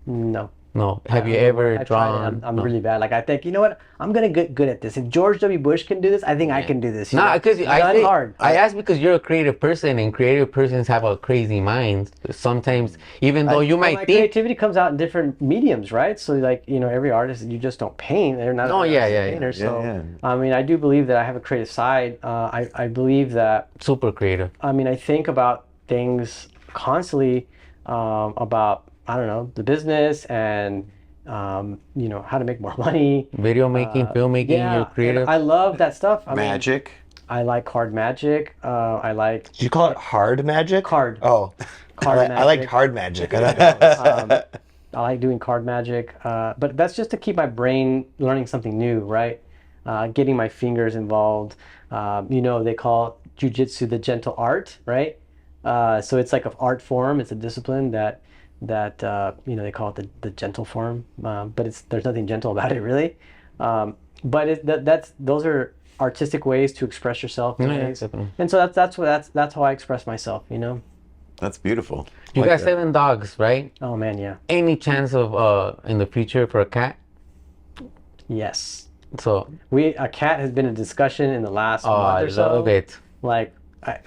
S2: No.
S3: No. Have you ever drawn?
S2: I'm really bad. Like I think, you know what? I'm gonna get good at this. If George W. Bush can do this, I think I can do this.
S3: Because
S2: it's hard.
S3: I ask because you're a creative person, and creative persons have a crazy mind. Sometimes, even though you might think
S2: creativity comes out in different mediums, right? So like, every artist, you just don't paint. They're not. Painters. So I mean, I do believe that I have a creative side. I believe that
S3: super creative.
S2: I mean, I think about things constantly about, I don't know, the business and how to make more money.
S3: Video making, filmmaking, you're creative.
S2: I love that stuff.
S1: Magic.
S2: I like card magic. I like.
S4: Did you call it hard magic?
S2: Card.
S4: Oh,
S2: card magic.
S4: I liked hard magic.
S2: I like doing card magic, but that's just to keep my brain learning something new, right? Getting my fingers involved. They call jiu-jitsu the gentle art, right? So it's like an art form. It's a discipline that they call it the gentle form, but there's nothing gentle about it really. But those are artistic ways to express yourself. And so that's how I express myself.
S1: That's beautiful.
S3: You got 7 dogs, right?
S2: Oh man, yeah.
S3: Any chance of in the future for a cat?
S2: Yes.
S3: So
S2: a cat has been a discussion in the last month or so.
S3: I love it.
S2: Like.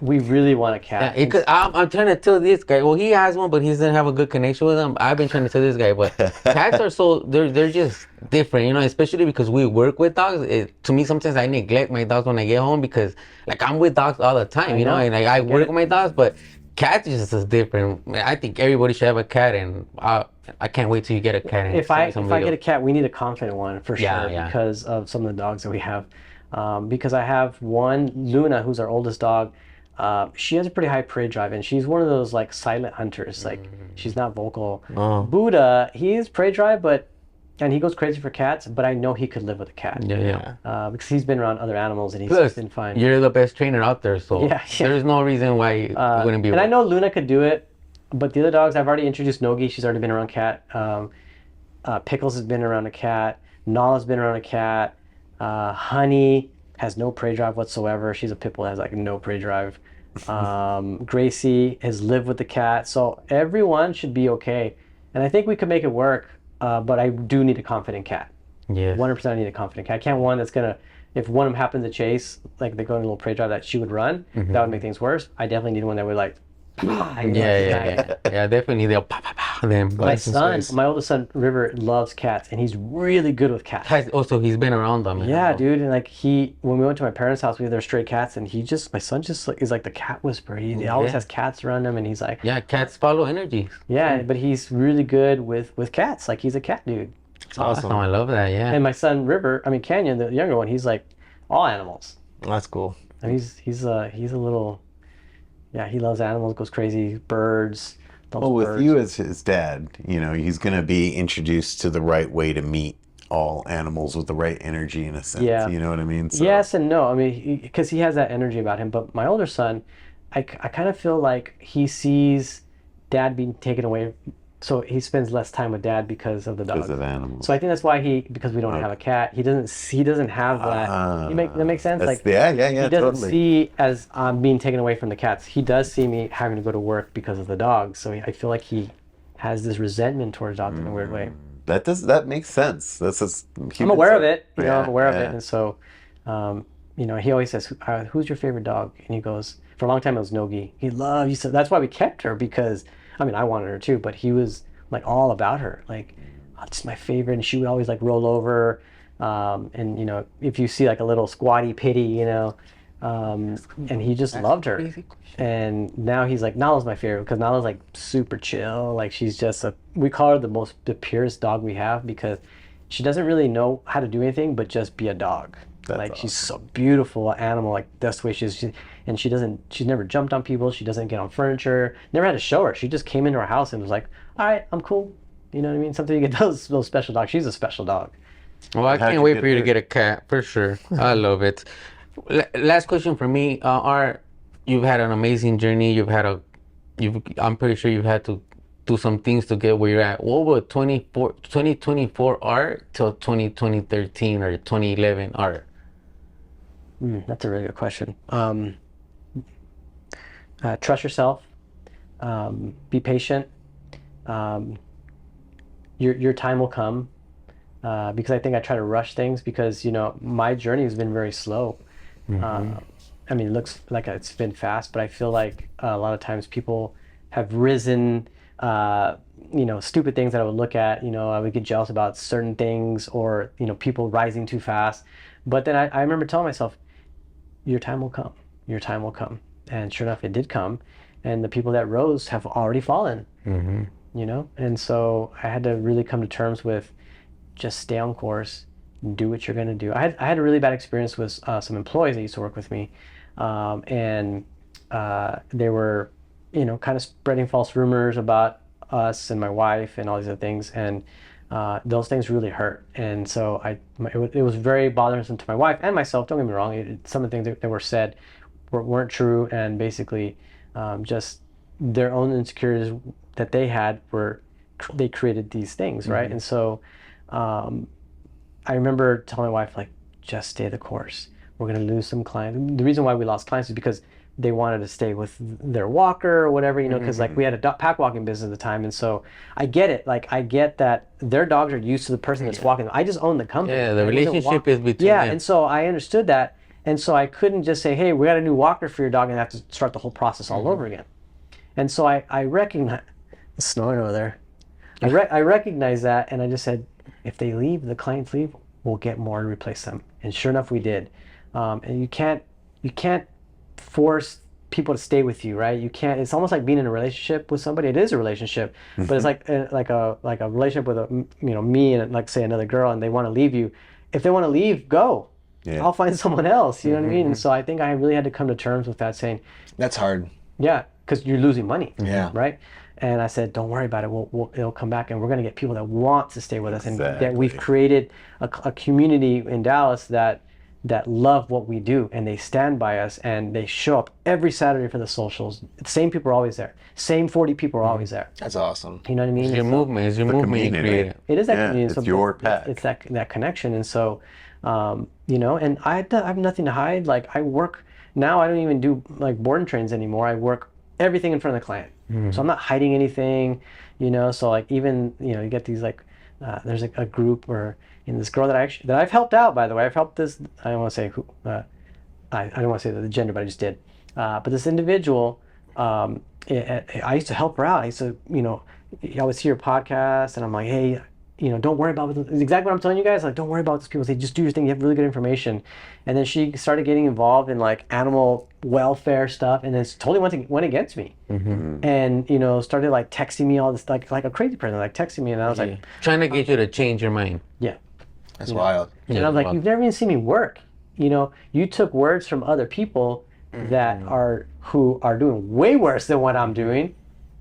S2: We really want a cat.
S3: Yeah, I'm trying to tell this guy. Well, he has one, but he doesn't have a good connection with him. I've been trying to tell this guy, but cats are they're just different, especially because we work with dogs. To me, sometimes I neglect my dogs when I get home because, like, I'm with dogs all the time, and like, I work with my dogs, but cats is different. I think everybody should have a cat, and I can't wait till you get a cat.
S2: If I get a cat, we need a confident one for sure,
S3: Yeah.
S2: because of some of the dogs that we have. Because I have one, Luna, who's our oldest dog. She has a pretty high prey drive, and she's one of those like silent hunters. Like she's not vocal. Buddha, he is prey drive, but and he goes crazy for cats, but I know he could live with a cat. Because he's been around other animals and he's
S3: Plus,
S2: been fine.
S3: you're the best trainer out there, so
S2: Yeah.
S3: there's no reason why you wouldn't be.
S2: And I know Luna could do it, but the other dogs, I've already introduced Nogi. She's already been around cat. Pickles has been around a cat. Nala's been around a cat. Honey has no prey drive whatsoever. She's a pit bull that has like no prey drive. Gracie has lived with the cat. So everyone should be okay. And I think we could make it work, but I do need a confident cat.
S3: Yeah.
S2: 100% I need a confident cat. I can't one that's going to, if one of them happens to chase, like they go in a little prey drive that she would run, that would make things worse. I definitely need one that would like,
S3: Yeah, definitely. They'll pop, them.
S2: My son, my oldest son, River, loves cats, and he's really good with cats.
S3: Also, he's been around them.
S2: Yeah, dude, and like when we went to my parents' house, we had their stray cats, and my son just like, is like the cat whisperer. He always has cats around him, and he's like,
S3: yeah, cats follow energy.
S2: Yeah, but he's really good with cats. Like he's a cat dude.
S3: It's awesome. I love that. Yeah.
S2: And my son Canyon, the younger one, he's like all animals.
S4: That's cool.
S2: And he's a little. Yeah, he loves animals, goes crazy, birds.
S1: Well, with you as his dad, he's going to be introduced to the right way to meet all animals with the right energy in a sense.
S2: Yeah.
S1: You know what I mean? So.
S2: Yes and no. I mean, because he has that energy about him. But my older son, I kind of feel like he sees dad being taken away. So he spends less time with dad because of the dogs.
S1: Because of animals.
S2: So I think that's why because we don't have a cat, he doesn't have that. That makes sense? Like
S1: yeah,
S2: he doesn't
S1: totally.
S2: see as being taken away from the cats. He does see me having to go to work because of the dogs. So I feel like he has this resentment towards dogs in a weird way.
S1: That makes sense.
S2: I'm aware of it.
S1: Yeah,
S2: I'm aware of it. And so, he always says, "Who's your favorite dog?" And he goes, for a long time it was Nogi. He said that's why we kept her, because I wanted her too, but he was like all about her. Like, oh, it's my favorite. And she would always like roll over. And if you see like a little squatty pitty, and he just loved her. And now he's like, Nala's my favorite, because Nala's like super chill. Like she's just we call her the purest dog we have, because she doesn't really know how to do anything but just be a dog. Like awesome. She's so beautiful animal. Like that's the way she's she's never jumped on people. She doesn't get on furniture. Never had to show her. She just came into our house and was like, all right, I'm cool. You know what I mean? Something you get those special dogs. She's a special dog.
S3: Well, I can't wait for you to get a cat for sure. I love it. Last question for me. Art, you've had an amazing journey. I'm pretty sure you've had to do some things to get where you're at. What would 2024 Art till 2013 or 2011 Art?
S2: That's a really good question. Trust yourself. Be patient. Your time will come. Because I think I try to rush things, because my journey has been very slow. It looks like it's been fast, but I feel like a lot of times people have risen, stupid things that I would look at. I would get jealous about certain things, or people rising too fast. But then I remember telling myself, your time will come. Your time will come. And sure enough, it did come. And the people that rose have already fallen. And so I had to really come to terms with just stay on course, do what you're going to do. I had a really bad experience with some employees that used to work with me. And they were, kind of spreading false rumors about us and my wife and all these other things. And those things really hurt. And so it was very bothersome to my wife and myself. Don't get me wrong. Some of the things that were said weren't true. And basically just their own insecurities that they had they created these things, right? And so I remember telling my wife, like, just stay the course. We're going to lose some clients. The reason why we lost clients is because they wanted to stay with their walker or whatever, because like we had a pack walking business at the time. And so I get it. Like, I get that their dogs are used to the person that's walking them. I just own the company.
S3: Yeah, the relationship is between them.
S2: And so I understood that. And so I couldn't just say, hey, we got a new walker for your dog, and have to start the whole process all over again. And so I recognize, it's snowing over there. I recognize that, and I just said, if they leave, the clients leave, we'll get more and replace them. And sure enough, we did. And you can't force people to stay with you, right? You can't. It's almost like being in a relationship with somebody. It is a relationship, but it's like a relationship with me and, like, say, another girl, and they want to leave you. If they want to leave, go. Yeah. I'll find someone else. You know what I mean? And so I think I really had to come to terms with that, saying
S4: that's hard.
S2: Yeah, because you're losing money.
S4: Yeah.
S2: Right. And I said, don't worry about it. It'll come back, and we're going to get people that want to stay with us, and that
S1: Exactly.
S2: we've created a community in Dallas that love what we do, and they stand by us, and they show up every Saturday for the socials. The same people are always there. Same 40 people are always there.
S4: That's awesome.
S2: You know what I mean?
S3: It's your movement. It's your movement you
S1: community.
S3: created.
S2: It is that
S1: Yeah,
S2: community.
S1: it's your pack.
S2: It's that connection, and so, you know, and I have nothing to hide. Like, I work now. I don't even do like board and trains anymore. I work everything in front of the client, so I'm not hiding anything. You know, so like even you get these like there's a group or this girl that I've helped out. By the way, I've helped this. I don't want to say who. I don't want to say the gender, but I just did. But this individual, I used to help her out. I used to, I would see her podcast, and I'm like, hey, don't worry about exactly what I'm telling you guys. Like, don't worry about what these people say. Just do your thing. You have really good information. And then she started getting involved in like animal welfare stuff, and then totally went against me. And started like texting me all this like a crazy person, like texting me, and I was like,
S3: Trying to get you to change your mind.
S2: yeah.
S4: That's wild.
S2: And I was like, you've never even seen me work. You took words from other people that who are doing way worse than what I'm doing,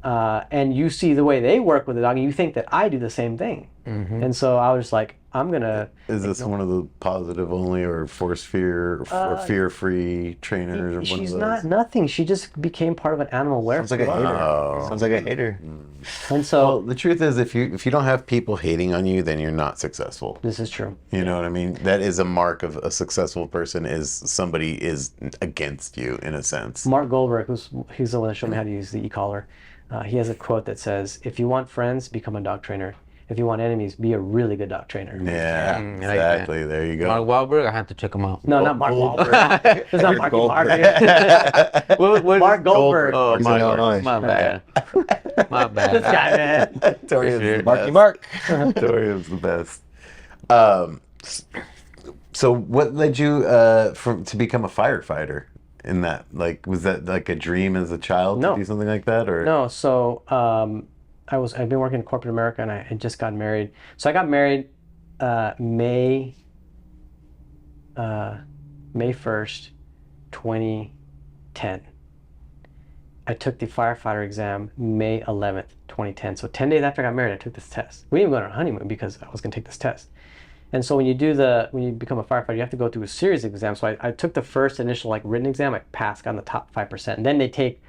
S2: and you see the way they work with the dog, and you think that I do the same thing. And so I was like, I'm gonna.
S1: Is this one of the positive only or force fear or fear-free trainers? Or one
S2: She's
S1: of
S2: not
S1: those?
S2: nothing. She just became part of an animal welfare.
S4: Sounds like a hater.
S1: Wow.
S4: Sounds like a hater.
S2: And so
S1: Well, the truth is, if you don't have people hating on you, then you're not successful.
S2: this is true.
S1: You know what I mean? That is a mark of a successful person, is somebody is against you in a sense.
S2: Mark Goldberg, he's the one that showed me how to use the e-collar. He has a quote that says, "If you want friends, become a dog trainer. If you want enemies, be a really good dog trainer."
S1: Yeah,
S3: I like that.
S1: exactly. There you go.
S3: Mark Wahlberg, I have to check him out.
S2: No, not Mark Wahlberg. It's not Marky Mark. Mark Goldberg.
S3: Oh,
S4: He's in Illinois.
S3: my bad. My bad.
S2: This guy, man.
S1: Dorian's the
S4: Marky
S1: best.
S4: Mark.
S1: Dorian's the best. So what led you to become a firefighter? In that, like, was that like a dream as a child
S2: No.
S1: to do something like that, or
S2: No, so I've been working in corporate America, and I had just got married. So I got married May 1st, 2010. I took the firefighter exam May 11th, 2010. So 10 days after I got married, I took this test. We didn't even go on a honeymoon because I was going to take this test. And so when you become a firefighter, you have to go through a series of exams. So I took the first initial like written exam. I passed, got in the top 5%. And then they take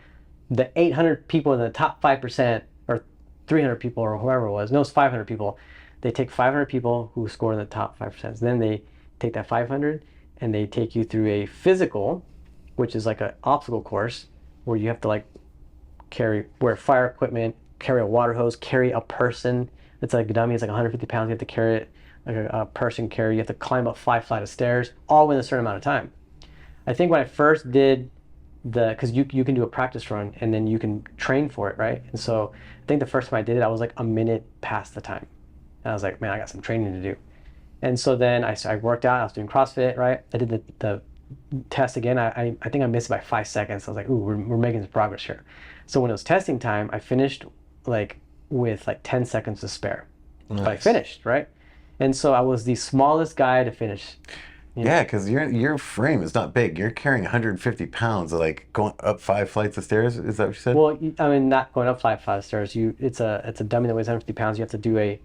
S2: the 800 people in the top 5%, or 300 people, or whoever it was. No, it's 500 people. They take 500 people who score in the top 5%. So then they take that 500 and they take you through a physical, which is like an obstacle course where you have to like wear fire equipment, carry a water hose, carry a person. It's like a dummy. It's like 150 pounds. You have to carry it like a person carry. You have to climb up 5 flights of stairs, all within a certain amount of time. I think when I first did because you can do a practice run and then you can train for it, right? And so I think the first time I did it, I was like a minute past the time. And I was like, man, I got some training to do. And so then I worked out. I was doing CrossFit, right? I did the test again. I think I missed it by 5 seconds. I was like, ooh, we're making some progress here. So when it was testing time, I finished like with like 10 seconds to spare.
S4: Nice.
S2: But I finished, right? And so I was the smallest guy to finish.
S1: yeah, because your frame is not big. You're carrying 150 pounds, like going up 5 flights of stairs. Is that what you said?
S2: Well, I mean, not going up 5 stairs. It's a dummy that weighs 150 pounds. You have to do a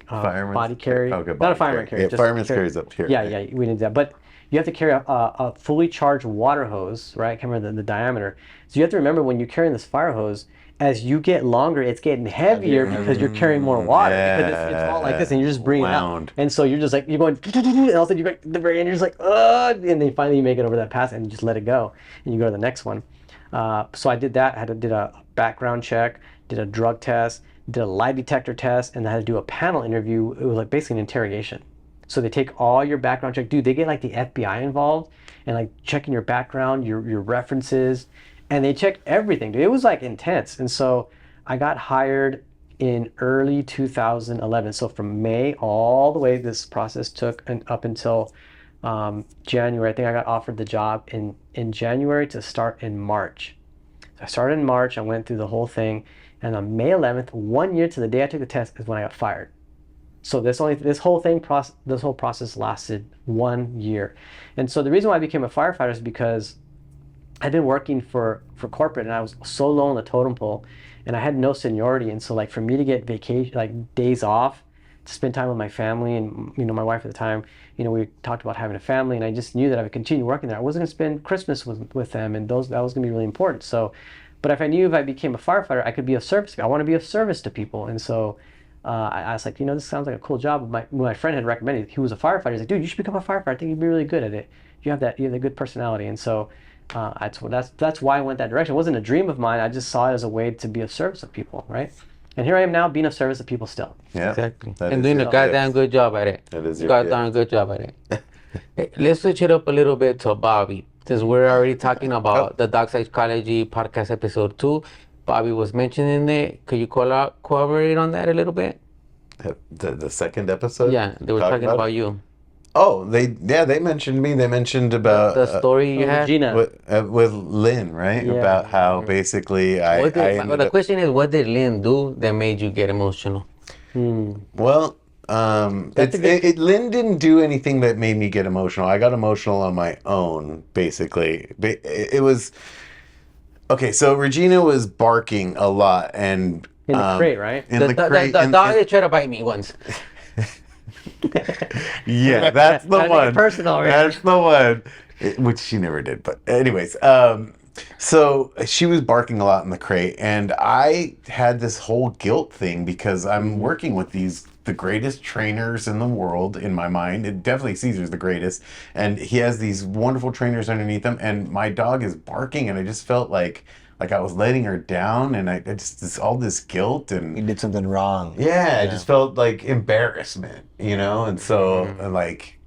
S1: Fireman's
S2: body carry.
S1: Okay,
S2: Not
S1: body
S2: a fireman carry.
S1: Yeah,
S2: just
S1: fireman's
S2: carry.
S1: carries up here.
S2: Yeah, we need that. But you have to carry a fully charged water hose, right? I can't remember the diameter. So you have to remember when you're carrying this fire hose, as you get longer, it's getting heavier because you're carrying more water. Because it's all like this, and you're just bringing it out.
S1: Wound.
S2: And so you're just like, you're going, and all of a sudden you're like, the very end, you're just like, and then finally you make it over that pass, and you just let it go, and you go to the next one. So I did that. I did a background check, did a drug test, did a lie detector test, and I had to do a panel interview. It was like basically an interrogation. So they take all your background check. Dude, they get like the FBI involved and like checking your background, your references, and they check everything. Dude, it was like intense. And so I got hired in early 2011. So from May all the way, this process took up until January. I think I got offered the job in January to start in March. So I started in March. I went through the whole thing. And on May 11th, 1 year to the day I took the test, is when I got fired. So this whole process lasted 1 year. And so the reason why I became a firefighter is because I'd been working for corporate, and I was so low on the totem pole, and I had no seniority, and so like for me to get vacation, like days off to spend time with my family, and my wife at the time, we talked about having a family, and I just knew that I would continue working there. I wasn't going to spend Christmas with them, and that was going to be really important. So, but if I knew if I became a firefighter, I could be of service. I want to be of service to people, and so I was like, this sounds like a cool job. My friend had recommended, he was a firefighter. He's like, dude, you should become a firefighter. I think you'd be really good at it. You have a good personality, and so that's why I went that direction. It wasn't a dream of mine. I just saw it as a way to be of service of people, right? And here I am now being of service to people still.
S1: Yeah,
S3: exactly.
S1: that
S3: And
S1: is
S3: doing a
S1: your
S3: goddamn
S1: gift.
S3: good job at it.
S1: That is your
S3: Goddamn good job at it. Hey, let's switch it up a little bit to Bobby. Since we're already talking about the Dog Psychology podcast episode 2, Bobby was mentioning it. Could you corroborate on that a little bit?
S1: The second episode.
S3: Yeah, they were talking about you.
S1: Oh, they mentioned me. They mentioned about
S3: The story you had.
S2: Regina.
S1: with Linn, right?
S2: Yeah.
S1: About how basically
S3: The question is, what did Linn do that made you get emotional?
S1: Well, Linn didn't do anything that made me get emotional. I got emotional on my own, basically. It was okay. So Regina was barking a lot, and
S2: In the crate, right?
S1: In the crate,
S3: The dog that tried to bite me once.
S1: yeah, that's the
S2: Gotta make it
S1: one.
S2: personal, right?
S1: That's the one. Which she never did, but anyways, so she was barking a lot in the crate, and I had this whole guilt thing because I'm working with the greatest trainers in the world in my mind. Definitely Caesar's the greatest, and he has these wonderful trainers underneath him, and my dog is barking, and I just felt like I was letting her down, and I just all this guilt, and
S4: You did something wrong.
S1: yeah, I just felt like embarrassment, and so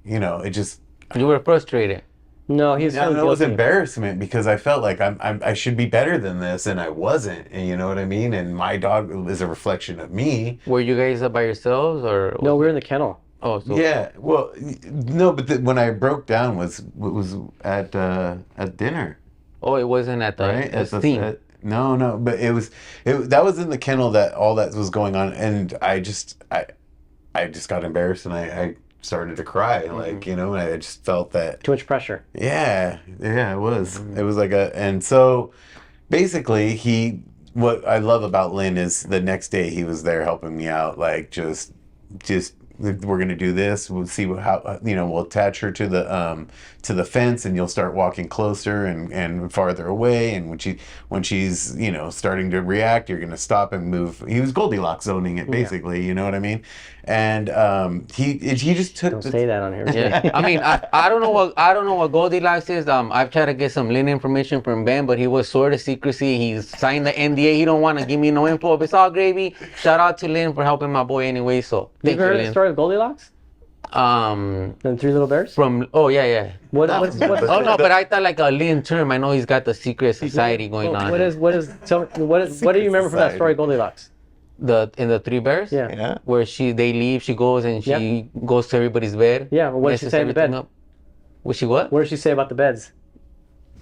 S1: it just.
S3: You were frustrated.
S2: No, he's
S1: Yeah,
S2: feeling
S1: it was
S2: guilty.
S1: embarrassment because I felt like I should be better than this, and I wasn't. And you know what I mean? And my dog is a reflection of me.
S3: Were you guys by yourselves or?
S2: No, we were in the kennel.
S3: Oh, so
S1: Yeah. Well, no, but when I broke down was at dinner,
S3: Oh, it wasn't at the
S1: right?
S3: scene.
S1: No, but that was in the kennel that all that was going on, and I just got embarrassed, and I started to cry, and I just felt that.
S2: Too much pressure.
S1: Yeah, it was. It was and so basically what I love about Linn is the next day he was there helping me out, like just we're gonna do this. We'll see how we'll attach her to the fence, and you'll start walking closer and farther away. And when she's starting to react, you're gonna stop and move. He was Goldilocks zoning it basically. You know what I mean? And he just took.
S2: Don't say that on here.
S3: Yeah, I mean, I don't know what Goldilocks is. I've tried to get some Linn information from Ben, but he was sort of secrecy. He signed the NDA. He don't want to give me no info. If it's all gravy, shout out to Linn for helping my boy anyway. So
S2: You
S3: thank
S2: ever
S3: you,
S2: heard the
S3: Linn.
S2: story of Goldilocks? The Three Little Bears?
S3: Oh yeah.
S2: What
S3: Oh no, but I thought like a Linn term. I know he's got the secret society going on.
S2: What do you remember from that story, Goldilocks?
S3: In the Three Bears?
S2: Yeah.
S4: Yeah.
S3: Where they leave, she goes and she goes to everybody's bed.
S2: Yeah, but what did she
S3: messes
S2: say in the bed?
S3: everything up. Was she what?
S2: What did she say about the beds?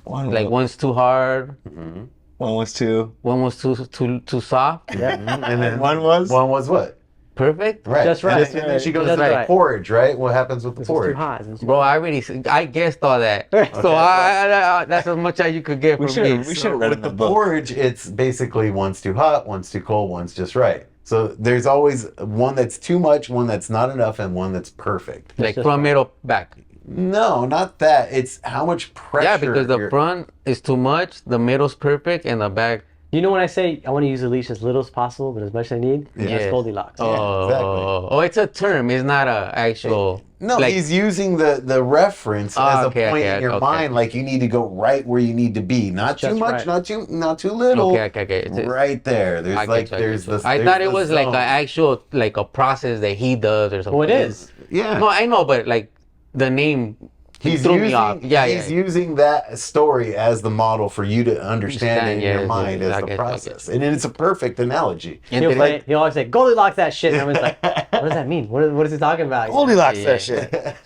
S3: Like one's too hard,
S4: One was two.
S3: one was too soft.
S2: Yeah.
S1: And then
S4: One was.
S1: one was what?
S3: Perfect.
S1: Right.
S2: Just right.
S1: And then she goes
S2: Just
S1: to the
S2: right.
S1: porridge, right? What happens with the
S2: This was too
S1: porridge?
S2: hot. This was-
S3: Bro, I guessed all that. So I that's as much as you could get from me.
S4: We should have read
S1: With
S4: in
S1: the
S4: the book.
S1: porridge, it's basically one's too hot, one's too cold, one's just right. So there's always one that's too much, one that's not enough, and one that's perfect.
S3: Like
S2: just
S3: front,
S2: right.
S3: middle, back.
S1: No, not that. It's how much pressure.
S3: Yeah, because the
S1: you're-
S3: front is too much, the middle's perfect, and the back.
S2: You know when I say I want to use the leash as little as possible, but as much as I need?
S1: Yeah.
S2: That's Goldilocks.
S3: Oh,
S1: exactly.
S3: It's a term. It's not a actual.
S1: No,
S3: like,
S1: he's using the reference as a
S3: okay,
S1: point
S3: okay,
S1: in your
S3: okay.
S1: mind, like you need to go right where you need to be, not too
S2: Just
S1: much,
S2: right.
S1: not too little.
S3: Okay. It's-
S1: Right there. There's
S3: I get you, I
S1: there's
S3: get you.
S1: this.
S3: I thought it was like an actual like a process that he does or something.
S2: Well, it is.
S1: Yeah.
S3: No, I know, but like the name
S1: He's
S3: threw
S1: using,
S3: me off. Yeah,
S1: he's
S3: yeah.
S1: using that story as the model for you to understand in your
S3: Yes,
S1: mind
S3: yes,
S1: as
S3: I
S1: the
S3: get you, I get
S1: process. And it's a perfect analogy.
S3: And
S2: He'll,
S3: then,
S2: he'll always say, Goldilocks that shit. And I was like, what does that mean? What is he talking about?
S4: Goldilocks
S3: Yeah.
S4: that shit.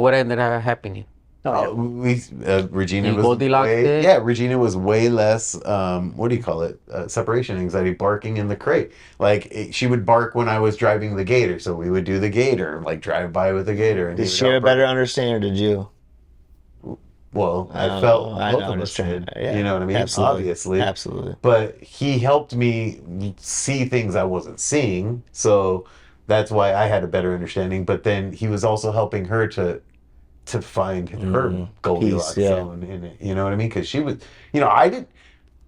S3: what ended up happening?
S1: Regina
S3: And
S1: was
S3: Goldilocks did?
S1: yeah, Regina was way less what do you call it, separation anxiety, barking in the crate. Like she would bark when I was driving the gator, so we would do the gator, like drive by with the gator. And
S4: Did she have a better understanding, or did you?
S1: Well, I felt
S4: I
S1: both
S4: know,
S1: of
S4: I'm
S1: us
S4: just trying
S1: did.
S4: to- yeah,
S1: You know what I mean?
S4: absolutely,
S1: Obviously.
S4: absolutely.
S1: But he helped me see things I wasn't seeing. So that's why I had a better understanding. But then he was also helping her to find her Goldilocks
S4: Peace, yeah.
S1: zone in it. You know what I mean? Because she was,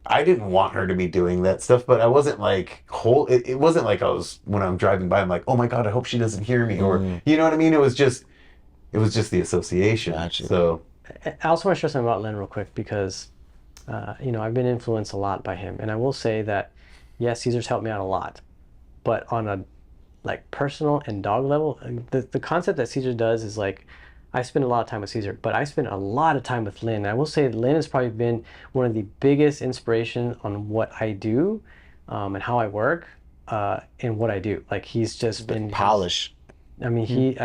S1: I didn't want her to be doing that stuff, but I wasn't like it wasn't like I was when I'm driving by. I'm like, oh my god, I hope she doesn't hear me, or you know what I mean. It was just the association.
S4: Gotcha.
S1: So
S2: I also want to share something about Linn real quick because, I've been influenced a lot by him, and I will say that, yes, Caesar's helped me out a lot, but on a like personal and dog level, the concept that Caesar does is like, I spend a lot of time with Caesar, but I spend a lot of time with Linn. And I will say Linn has probably been one of the biggest inspiration on what I do, and how I work, and what I do. Like he's just been
S4: Polish.
S2: I mean,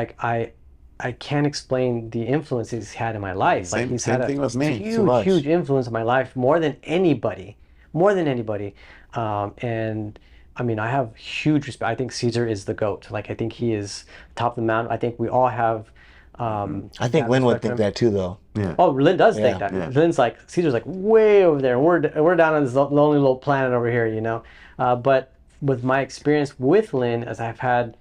S2: I can't explain the influence he's had in my life. Like he's
S1: same
S2: had
S1: thing
S2: a
S1: with me. Too
S2: huge,
S1: much.
S2: huge influence in my life, more than anybody. And I mean, I have huge respect. I think Caesar is the GOAT. Like I think he is top of the mountain. I think we all have.
S4: I think
S2: that
S4: Linn would
S2: respect for
S4: think
S2: him.
S4: that too, though.
S1: yeah.
S2: Oh, Linn does think
S4: Yeah,
S2: that.
S1: yeah.
S2: Lynn's like, Caesar's like way over there, and we're down on this lonely little planet over here, But with my experience with Linn, as I've had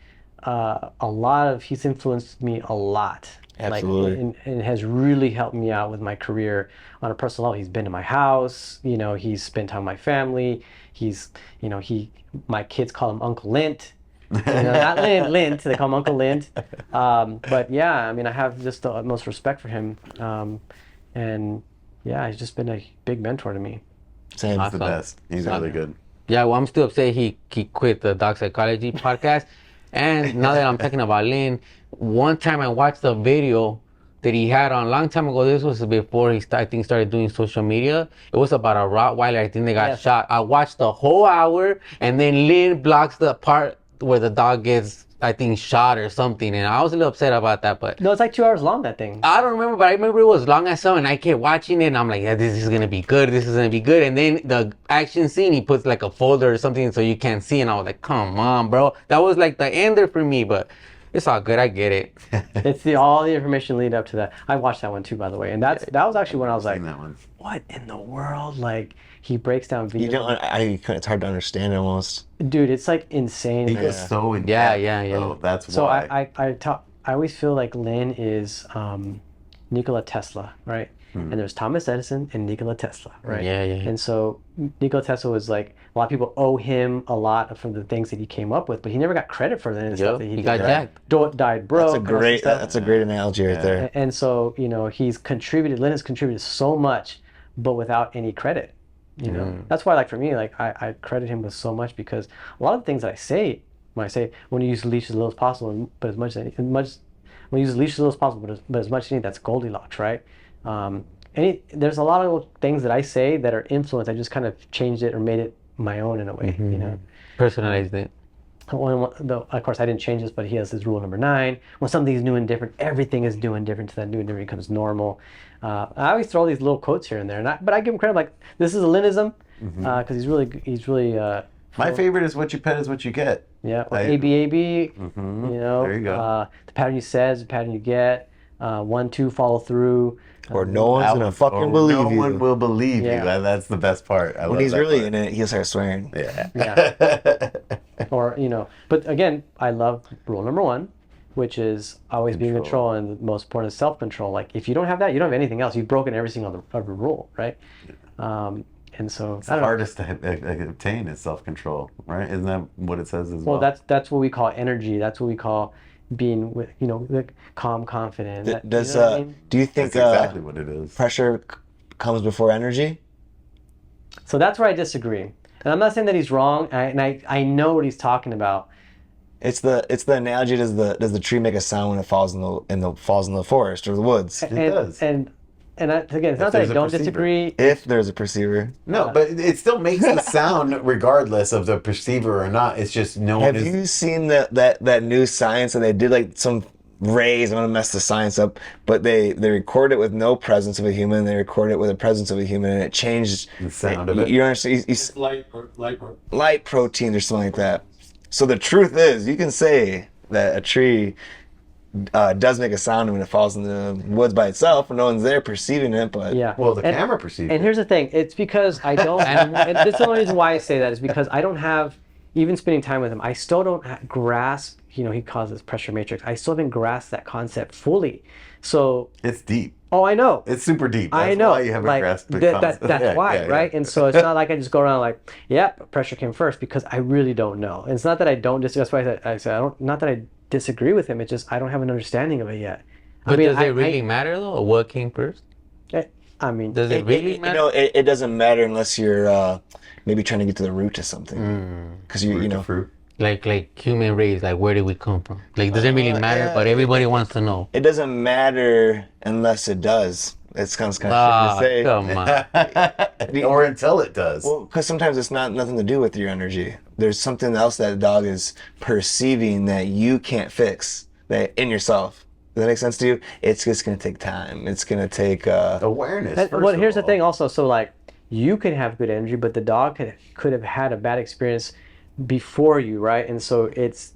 S2: he's influenced me a lot.
S4: Absolutely.
S2: Like, and has really helped me out with my career on a personal level. He's been to my house, he's spent time with my family. My kids call him Uncle Lint. Not Lint, they call him Uncle Lint. But yeah, I mean, I have just the utmost respect for him. And yeah, he's just been a big mentor to me.
S4: Same.
S1: He's the best. He's really good.
S3: Yeah, well, I'm still upset he quit the dog psychology podcast. And now that I'm talking about Linn, one time I watched a video that he had on a long time ago. This was before he started doing social media. It was about a Rottweiler. I think they got
S2: Yes.
S3: shot. I watched the whole hour, and then Linn blocks the part where the dog gets, I think, shot or something. And I was a little upset about that, but
S2: No, it's like 2 hours long, that thing.
S3: I don't remember, but I remember it was long as hell, and I kept watching it, and I'm like, yeah, this is gonna be good, this is gonna be good. And then the action scene, he puts like a folder or something so you can't see, and I was like, come on, bro. That was like the ender for me, but it's all good, I get it.
S2: It's all the information lead up to that. I watched that one too, by the way, and that was actually when I was like,
S1: Seen that one.
S2: what in the world? Like he breaks down
S4: You
S2: videos.
S4: don't. It's hard to understand almost.
S2: Dude, it's like insane.
S1: He goes so in
S3: Yeah,
S1: depth,
S3: yeah, yeah.
S1: though. That's
S2: So
S1: why.
S2: I always feel like Linn is Nikola Tesla, right? And there's Thomas Edison and Nikola Tesla, right?
S3: Yeah, yeah.
S2: And so Nikola Tesla was like, a lot of people owe him a lot for the things that he came up with, but he never got credit for the stuff that he
S3: He
S2: did.
S3: got jacked.
S2: Died broke.
S4: That's a great analogy right there.
S2: And so, he's contributed, Linn has contributed so much, but without any credit. That's why, like, for me, like, I credit him with so much because a lot of the things that I say, when you use leash as little as possible, but when you use leash as little as possible, but as much as you need, that's Goldilocks, right? There's a lot of things that I say that are influenced. I just kind of changed it or made it my own in a way,
S3: Personalized it.
S2: Though, of course, I didn't change this, but he has his rule number 9. When something's new and different, everything is new and different. So that new and different becomes normal. I always throw these little quotes here and there, but I give him credit. Like, this is a Linnism because he's really.
S1: My favorite is what you pet is what you get.
S2: Yeah, or ABAB.
S1: There you go.
S2: The pattern you say is the pattern you get. 1, 2, follow through.
S4: Or no one's gonna fucking believe
S1: no
S4: you.
S1: one will believe
S2: Yeah.
S1: you. That's the best part. I
S4: When
S1: love
S4: he's
S1: that
S4: really
S1: part.
S4: in it, he'll start swearing.
S1: Yeah.
S2: Yeah. Or, but again, I love rule number 1, which is always be in control, and the most important is self-control. Like, if you don't have that, you don't have anything else. You've broken every single other rule, right? And so
S1: It's the hardest to obtain is self-control, right? Isn't that what it says as well?
S2: well, that's what we call energy. That's what we call being with, like, calm, confident.
S4: Does
S2: you know what I mean?
S4: do you think
S1: That's exactly what it is.
S4: pressure comes before energy?
S2: So that's where I disagree. And I'm not saying that he's wrong. I know what he's talking about.
S4: It's the analogy. Does the tree make a sound when it falls in the forest or the woods?
S1: It does.
S2: And again, it's not that I
S1: there's a
S2: don't
S1: perceiver.
S2: disagree.
S4: If there's a perceiver.
S1: No, but it still makes the sound regardless of the perceiver or not. It's just no one
S4: Have
S1: is.
S4: you seen that new science and they did like some rays? I'm gonna mess the science up, but they record it with no presence of a human. They record it with the presence of a human, and it changed
S1: The sound of it.
S4: You understand? Light proteins or something like that. So the truth is, you can say that a tree does make a sound when it falls in the woods by itself, and no one's there perceiving it. But
S2: Yeah.
S1: Well, the camera perceives
S2: And
S1: it.
S2: here's the thing: it's because I don't. and this is the only reason why I say that is because I don't have, even spending time with him, I still don't grasp. You know, he calls this pressure matrix. I still haven't grasped that concept fully. So,
S1: It's deep.
S2: oh, I know.
S1: It's super deep. That's
S2: I know.
S1: why you haven't
S2: Like,
S1: grasped the
S2: that's
S1: concept.
S2: why,
S1: Yeah,
S2: right?
S1: yeah.
S2: And so it's not like I just go around like, yep, pressure came first, because I really don't know. And it's not that I don't disagree. That's why I said I don't. Not that I disagree with him. It's just I don't have an understanding of it yet.
S3: But does it really matter though? What came first?
S2: I mean,
S3: Does it really matter?
S4: You know, it doesn't matter unless you're maybe trying to get to the root of something. Because you know,
S1: Fruit.
S3: Like human race, like where did we come from? Like, does it really matter?
S4: yeah.
S3: But everybody wants to know.
S4: it doesn't matter unless it does. It's kind of
S3: Ah,
S4: shitty to say.
S3: come on.
S1: Or until it does.
S4: Well, because sometimes it's not nothing to do with your energy. There's something else that the dog is perceiving that you can't fix that in yourself. Does that make sense to you? It's just gonna take time. It's gonna take
S1: Awareness.
S2: Well,
S1: first
S2: here's
S1: of
S2: the thing
S1: all.
S2: also. So like, you can have good energy, but the dog could have had a bad experience before you, right? And so it's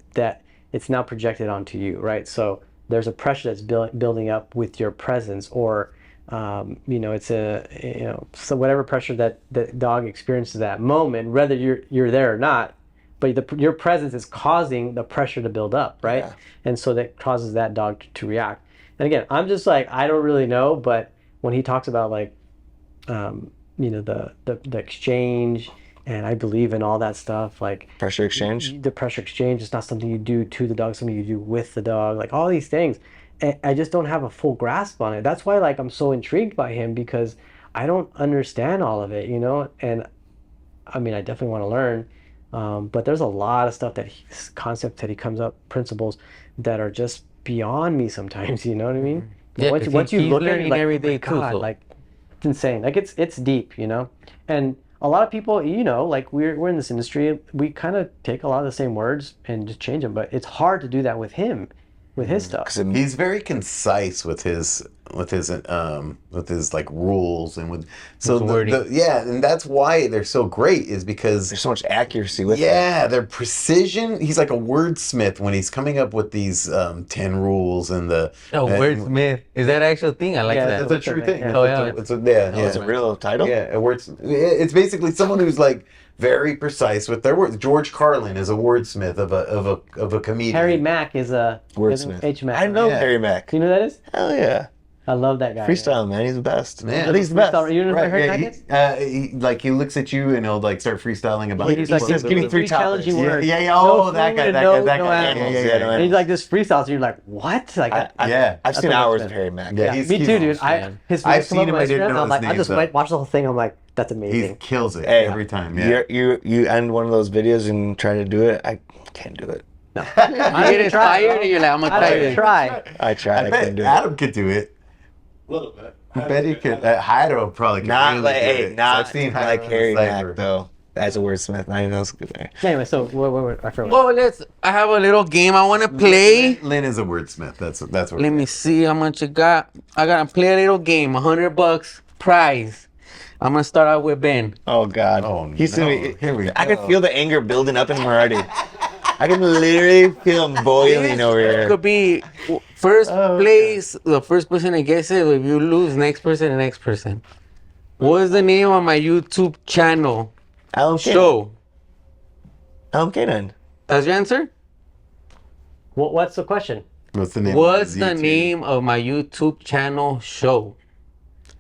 S2: now projected onto you, right? So there's a pressure that's building up with your presence, or you know, it's so whatever pressure that the dog experiences at that moment, whether you're there or not, but your presence is causing the pressure to build up, right?
S4: Yeah.
S2: And so that causes that dog to react. And again, I'm just like, I don't really know, but when he talks about like, you know, the exchange, and I believe in all that stuff, like
S4: pressure exchange.
S2: the pressure exchange is not something you do to the dog, something you do with the dog, like all these things. And I just don't have a full grasp on it. That's why like I'm so intrigued by him, because I don't understand all of it, you know. And I mean, I definitely want to learn, but there's a lot of stuff concepts that he comes up, principles that are just beyond me sometimes, you know what I mean?
S3: Yeah,
S2: once you
S3: he's
S2: look at it,
S3: learning
S2: like,
S3: every
S2: oh my
S3: day too,
S2: God,
S3: so.
S2: like it's insane. Like it's deep, you know. And a lot of people, you know, like we're in this industry, we kind of take a lot of the same words and just change them, but it's hard to do that with him, with his stuff.
S1: He's very concise with his like rules and with so
S3: His wording.
S1: and that's why they're so great, is because
S4: There's so much accuracy with it.
S1: yeah, their precision. He's like a wordsmith when he's coming up with these 10 rules and the
S3: Oh, wordsmith. Is that an actual thing? I like
S2: Yeah,
S3: that.
S1: It's a true thing.
S2: Yeah.
S3: Oh, yeah.
S1: It's a
S4: It's a real title.
S1: Yeah, it's basically someone who's like very precise with their words. George Carlin is a wordsmith of a comedian.
S2: Harry Mack is a
S4: Wordsmith.
S2: H Mack.
S4: I know
S1: Yeah.
S4: Harry Mack.
S2: You know who that is?
S4: Hell yeah.
S2: I love that guy.
S4: Freestyle, man. He's the best.
S1: Man.
S4: But he's the best.
S2: Freestyle. You know who Harry
S1: Right,
S2: Mack is?
S1: he looks at you and he'll like start freestyling about.
S2: He's like,
S4: says, "Give me three
S2: challenging
S4: topics."
S2: words.
S1: Yeah. Oh,
S2: No
S1: that
S2: food
S1: guy.
S2: and
S1: That
S2: no
S1: guy. Yeah,
S2: animals.
S1: yeah.
S2: And he's like this freestyles, and you're like, what? Like,
S1: Yeah.
S4: I've seen
S2: what
S4: hours
S2: I'm
S4: of
S2: saying.
S4: Harry Mack.
S1: Yeah.
S2: yeah,
S1: he's-
S2: me
S1: he's
S2: too, dude.
S1: awesome.
S2: His
S1: I've
S2: videos come up
S1: seen him,
S2: on
S1: I didn't
S2: Instagram,
S1: know
S2: I'm
S1: his
S2: like, I
S1: name,
S2: just
S1: though.
S2: watch the whole thing. I'm like, that's
S1: He
S2: amazing.
S1: kills it
S4: Hey,
S1: every time. Yeah.
S4: You end one of those videos and try to do it. I can't do it.
S3: You get inspired and you're like, I'm going to
S2: I
S3: try
S2: don't
S3: this.
S2: try.
S4: I tried. I
S1: bet
S4: couldn't do it.
S1: Adam could do it.
S5: A little bit.
S1: I bet he could. Hydo probably could.
S4: Not
S1: really
S4: like,
S1: do
S4: hey,
S1: it.
S4: not
S1: I've seen
S4: like
S1: Hydo
S4: Harry
S1: Cypher.
S4: Mack though. That's a wordsmith. I know it's good there.
S2: Anyway, so I forgot.
S3: Well, I have a little game I want to play.
S1: Linn is a wordsmith. That's what.
S3: Let me see how much you got. I got to play a little game, $100 prize. I'm going to start out with Ben.
S4: Oh God.
S1: Oh,
S4: He's
S1: no.
S4: gonna be,
S1: Here we
S4: I
S1: go.
S4: can feel the anger building up in him already. I can literally feel him boiling over here.
S3: Could be first place, the first person to guess it. If you lose, next person, the next person. What is the name of my YouTube channel?
S4: Alan K.
S3: Show.
S4: Alan K.
S3: That's your answer?
S2: What's the question?
S1: What's the name?
S3: What's
S1: of
S3: the
S1: YouTube?
S3: name of my YouTube channel show?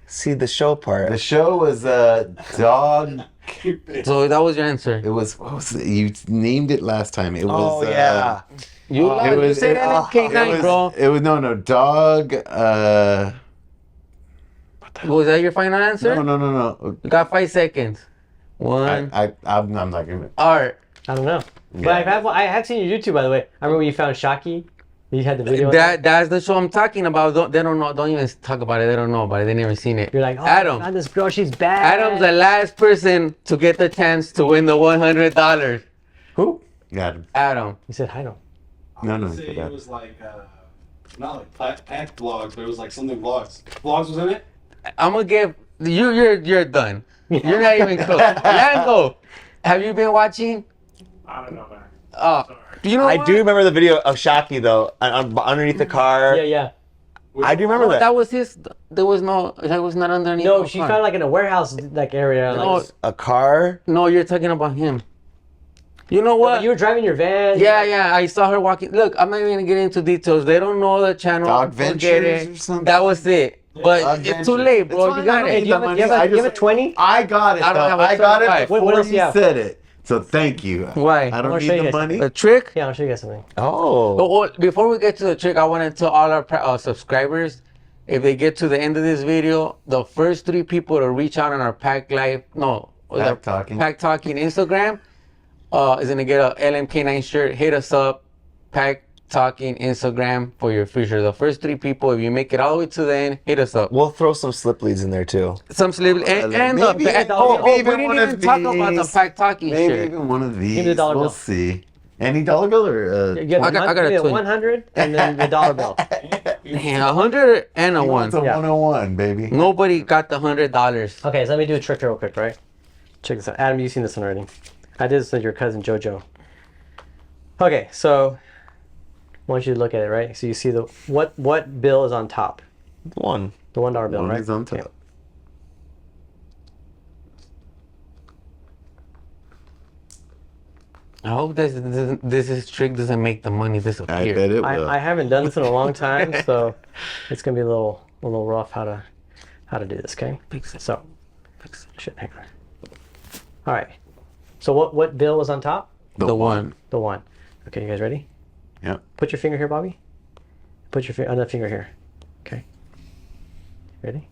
S4: See the show part.
S1: The show was Dog.
S3: So that was your answer.
S1: It was what was it? You named it last time. It was.
S4: Oh yeah.
S3: You,
S1: It was.
S3: you say that in K9, bro.
S1: It was no Dog.
S3: Was that your final answer?
S1: No.
S3: You got 5 seconds. One.
S1: I'm not gonna.
S3: Art.
S2: I don't know. But I have seen your YouTube, by the way. I remember when you found Shocky. You had the video.
S3: That's the show I'm talking about. They don't know. Don't even talk about it. They don't know about it. They never seen it.
S2: You're like, oh,
S3: Adam.
S2: God, this girl, she's bad.
S3: Adam's the last person to get the chance to win the $100.
S2: Who?
S1: Yeah.
S3: Adam.
S2: You said, I don't.
S1: No.
S5: I would say it was like, not like act vlogs, but it was like something vlogs. Vlogs was in it?
S3: I'm gonna give you're done. You're not even close. Lando, have you been watching?
S5: I don't know, man.
S3: You know
S4: I
S3: what?
S4: do remember the video of Shockey though, underneath the car.
S2: Yeah.
S4: I do remember that.
S3: That was his. That was not underneath.
S2: No,
S3: the
S2: she
S3: car.
S2: found like in a warehouse like area.
S3: No,
S2: Like,
S4: A car.
S3: no, you're talking about him. You know what?
S2: you were driving your van.
S3: Yeah, I saw her walking. Look, I'm not even gonna get into details. They don't know the channel.
S1: Dog
S3: Forget
S1: Ventures
S3: it.
S1: or something?
S3: That was it. But
S1: Dog
S3: it's too
S1: Ventures.
S3: late,
S1: It's
S3: bro.
S1: fine,
S3: You got
S1: I don't
S3: it.
S1: need
S2: Hey, do you
S1: that
S2: have,
S1: money.
S2: you have a 20?
S1: I got it.
S3: I don't
S1: though.
S3: have a
S1: I got it
S3: 75.
S2: What
S1: before
S2: else do
S1: you
S2: you have?
S1: said it. So thank you.
S3: Why?
S1: I
S2: I'm
S1: don't
S2: gonna show
S1: need
S2: you
S1: the
S2: guys
S1: money.
S3: A trick?
S2: Yeah, I'll show you guys something.
S4: Oh.
S3: Oh, before we get to the trick, I want to tell all our subscribers, if they get to the end of this video, the first 3 people to reach out on our Pack Talking Instagram is gonna get a LMK9 shirt. Hit us up, Pack Talking Instagram for your future. The first 3 people, if you make it all the way to the end, hit us up.
S4: We'll throw some slip leads in there too.
S3: Some slip and
S1: maybe
S3: the
S1: even
S3: we
S1: one
S3: didn't
S1: of
S3: even talk about the
S1: these.
S3: Pack Talking
S1: Maybe
S3: shirt.
S1: even one of these.
S2: me the dollar
S1: We'll
S2: bill.
S1: see. Any dollar bill or?
S2: You get
S3: I got a
S2: the
S3: 20.
S2: 100 and then the dollar bill.
S3: Yeah, 100 and a
S1: He
S3: one.
S1: wants a 101, baby.
S3: Nobody got the $100.
S2: Okay, so let me do a trick real quick, right? Check this out. Adam, you've seen this one already. I did this with your cousin JoJo. Okay, so I want you to look at it, right? So you see the what bill is on top?
S4: One.
S2: The $1 bill,
S1: One
S2: right?
S1: is on top.
S2: Okay.
S3: I hope this trick doesn't make the money disappear.
S1: I bet it will.
S2: I haven't done this in a long time, so it's gonna be a little rough how to do this. Okay.
S3: Fix it.
S2: So, shit, hang on. All right. So what bill was on top?
S3: The one.
S2: The 1. Okay, you guys ready?
S1: Yep.
S2: Put your finger here, Bobby. Put your other finger here. Okay. Ready?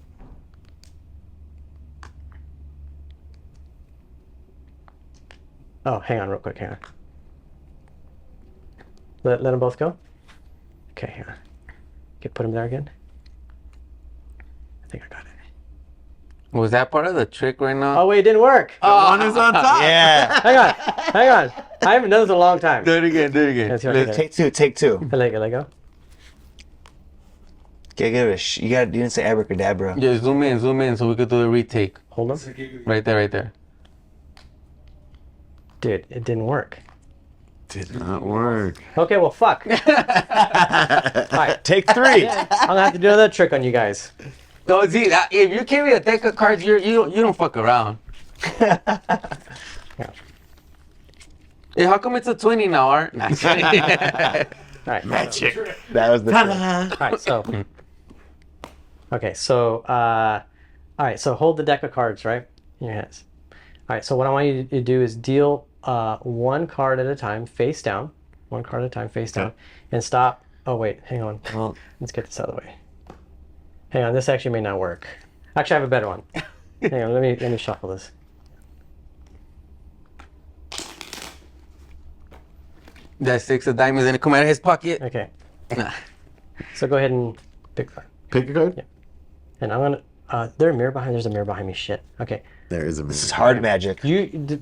S2: Oh, hang on real quick. Hang on. Let them both go. Okay, hang on. Okay, put them there again. I think I got it.
S3: Was that part of the trick right now?
S2: Oh wait, it didn't work.
S1: One is on top.
S4: Yeah.
S2: Hang on. I haven't done this in a long time.
S3: Do it again.
S2: Let's see if I can get it.
S4: Take two.
S2: Let go.
S4: Okay, give it a you didn't say abracadabra.
S3: Yeah, zoom in so we could do the retake.
S2: Hold them.
S3: Right there.
S2: Dude, it didn't work.
S1: Did not work.
S2: Okay, well, fuck. All right.
S4: Take 3.
S2: I'm gonna have to do another trick on you guys.
S3: No, see, if you carry a deck of cards, you don't fuck around. Hey, how come it's a 20 now, Art? Nah, just kidding.
S2: All right.
S1: Magic.
S4: That was the trick.
S2: All right. So. Okay. So. All right. So hold the deck of cards right in your hands. All right. So what I want you to do is deal 1 card at a time, face down. 1 card at a time, face down, and stop. Oh wait, hang on.
S4: Well,
S2: Let's get this out of the way. Hang on. This actually may not work. Actually, I have a better one. Hang on. Let me shuffle this.
S3: That 6 of diamonds didn't come out of his pocket.
S2: Okay.
S3: Nah.
S2: So go ahead and pick a card.
S1: Pick a card.
S2: Yeah. And I'm gonna. There's a mirror behind me. Shit. Okay.
S1: There is a
S4: this is
S1: minute.
S4: hard magic.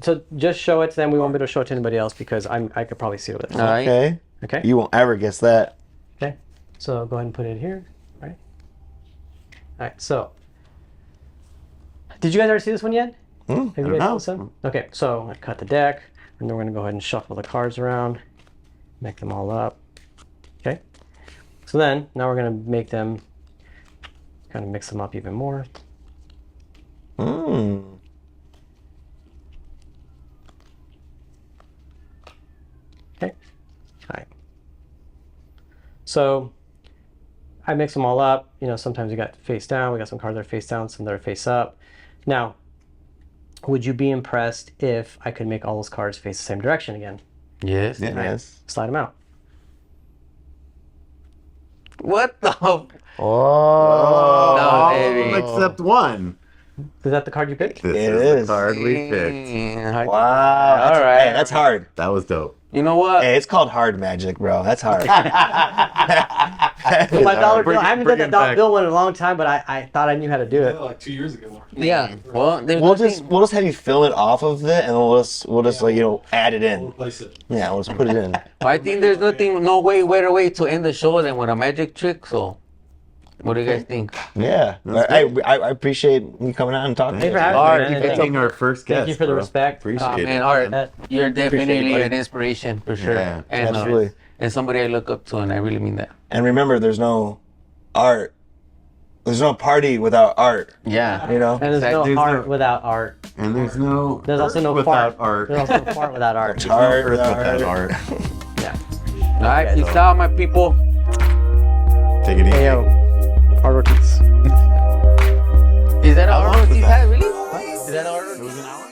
S2: So just show it to them. We won't be able to show it to anybody else because I could probably see it over there.
S3: All right.
S4: Okay.
S2: Okay.
S4: You won't ever guess that.
S2: Okay. So go ahead and put it here. Right. All right. So. Did you guys ever see this one yet? Have you
S1: don't
S2: guys
S1: know.
S2: seen this one? Okay. So I'm gonna cut the deck, and then we're gonna go ahead and shuffle the cards around, make them all up. Okay. So then now we're gonna make them. Kind of mix them up even more.
S4: Mm.
S2: Okay. All right. So I mix them all up. You know, sometimes we got face down. We got some cards that are face down, some that are face up. Now, would you be impressed if I could make all those cards face the same direction again?
S3: Yes.
S1: Yeah.
S4: Yes.
S2: Slide them out.
S3: What the?
S4: Oh.
S3: No, baby.
S1: Except one.
S2: Is that the card you picked?
S1: This
S4: It
S1: is
S4: is.
S1: the card we picked.
S3: Yeah.
S4: Wow. That's,
S3: All right.
S4: Hey, that's hard.
S1: That was dope.
S3: You know what?
S4: Hey, it's called hard magic, bro. That's hard.
S2: My dollar bill. I haven't done
S1: bring
S2: the
S1: it
S2: dollar
S1: back.
S2: bill one in a long time, but I thought I knew how to do
S5: Yeah,
S2: it.
S5: like 2 years ago.
S3: Yeah. Well, there's
S4: we'll
S3: nothing-
S4: just have you fill it off of it, and then we'll just like add it
S5: We'll
S4: in.
S5: replace it.
S4: Yeah, we'll just put it in.
S3: I think there's no better way to end the show than with a magic trick. So What do you guys think?
S4: Yeah, I appreciate you coming out and talking.
S2: Thanks for having
S3: Art,
S2: me, man.
S1: Thank you for being our first guest.
S2: Thank you for the
S1: bro.
S2: respect.
S1: Appreciate it.
S3: Man, Art,
S2: That-
S3: you're definitely
S2: it.
S3: an inspiration for sure.
S1: Yeah,
S3: and,
S4: absolutely.
S3: And somebody I look up to, and I really mean that.
S4: And remember, there's no art. There's no party without art.
S3: Yeah.
S4: You know.
S2: And there's
S3: Exactly.
S2: no heart without art.
S1: And there's no.
S2: There's also
S1: earth
S2: no
S1: without
S2: fart.
S1: art.
S2: There's also no fart without art.
S4: There's
S1: No
S4: art
S1: earth
S4: without
S1: without
S4: art.
S1: art.
S2: Yeah.
S3: All right, peace out, my people.
S1: Take it easy.
S2: Hey, yo. Art Ortiz.
S3: Is that an Art Ortiz hat, really? Is that an Art Ortiz?
S1: It was an hour?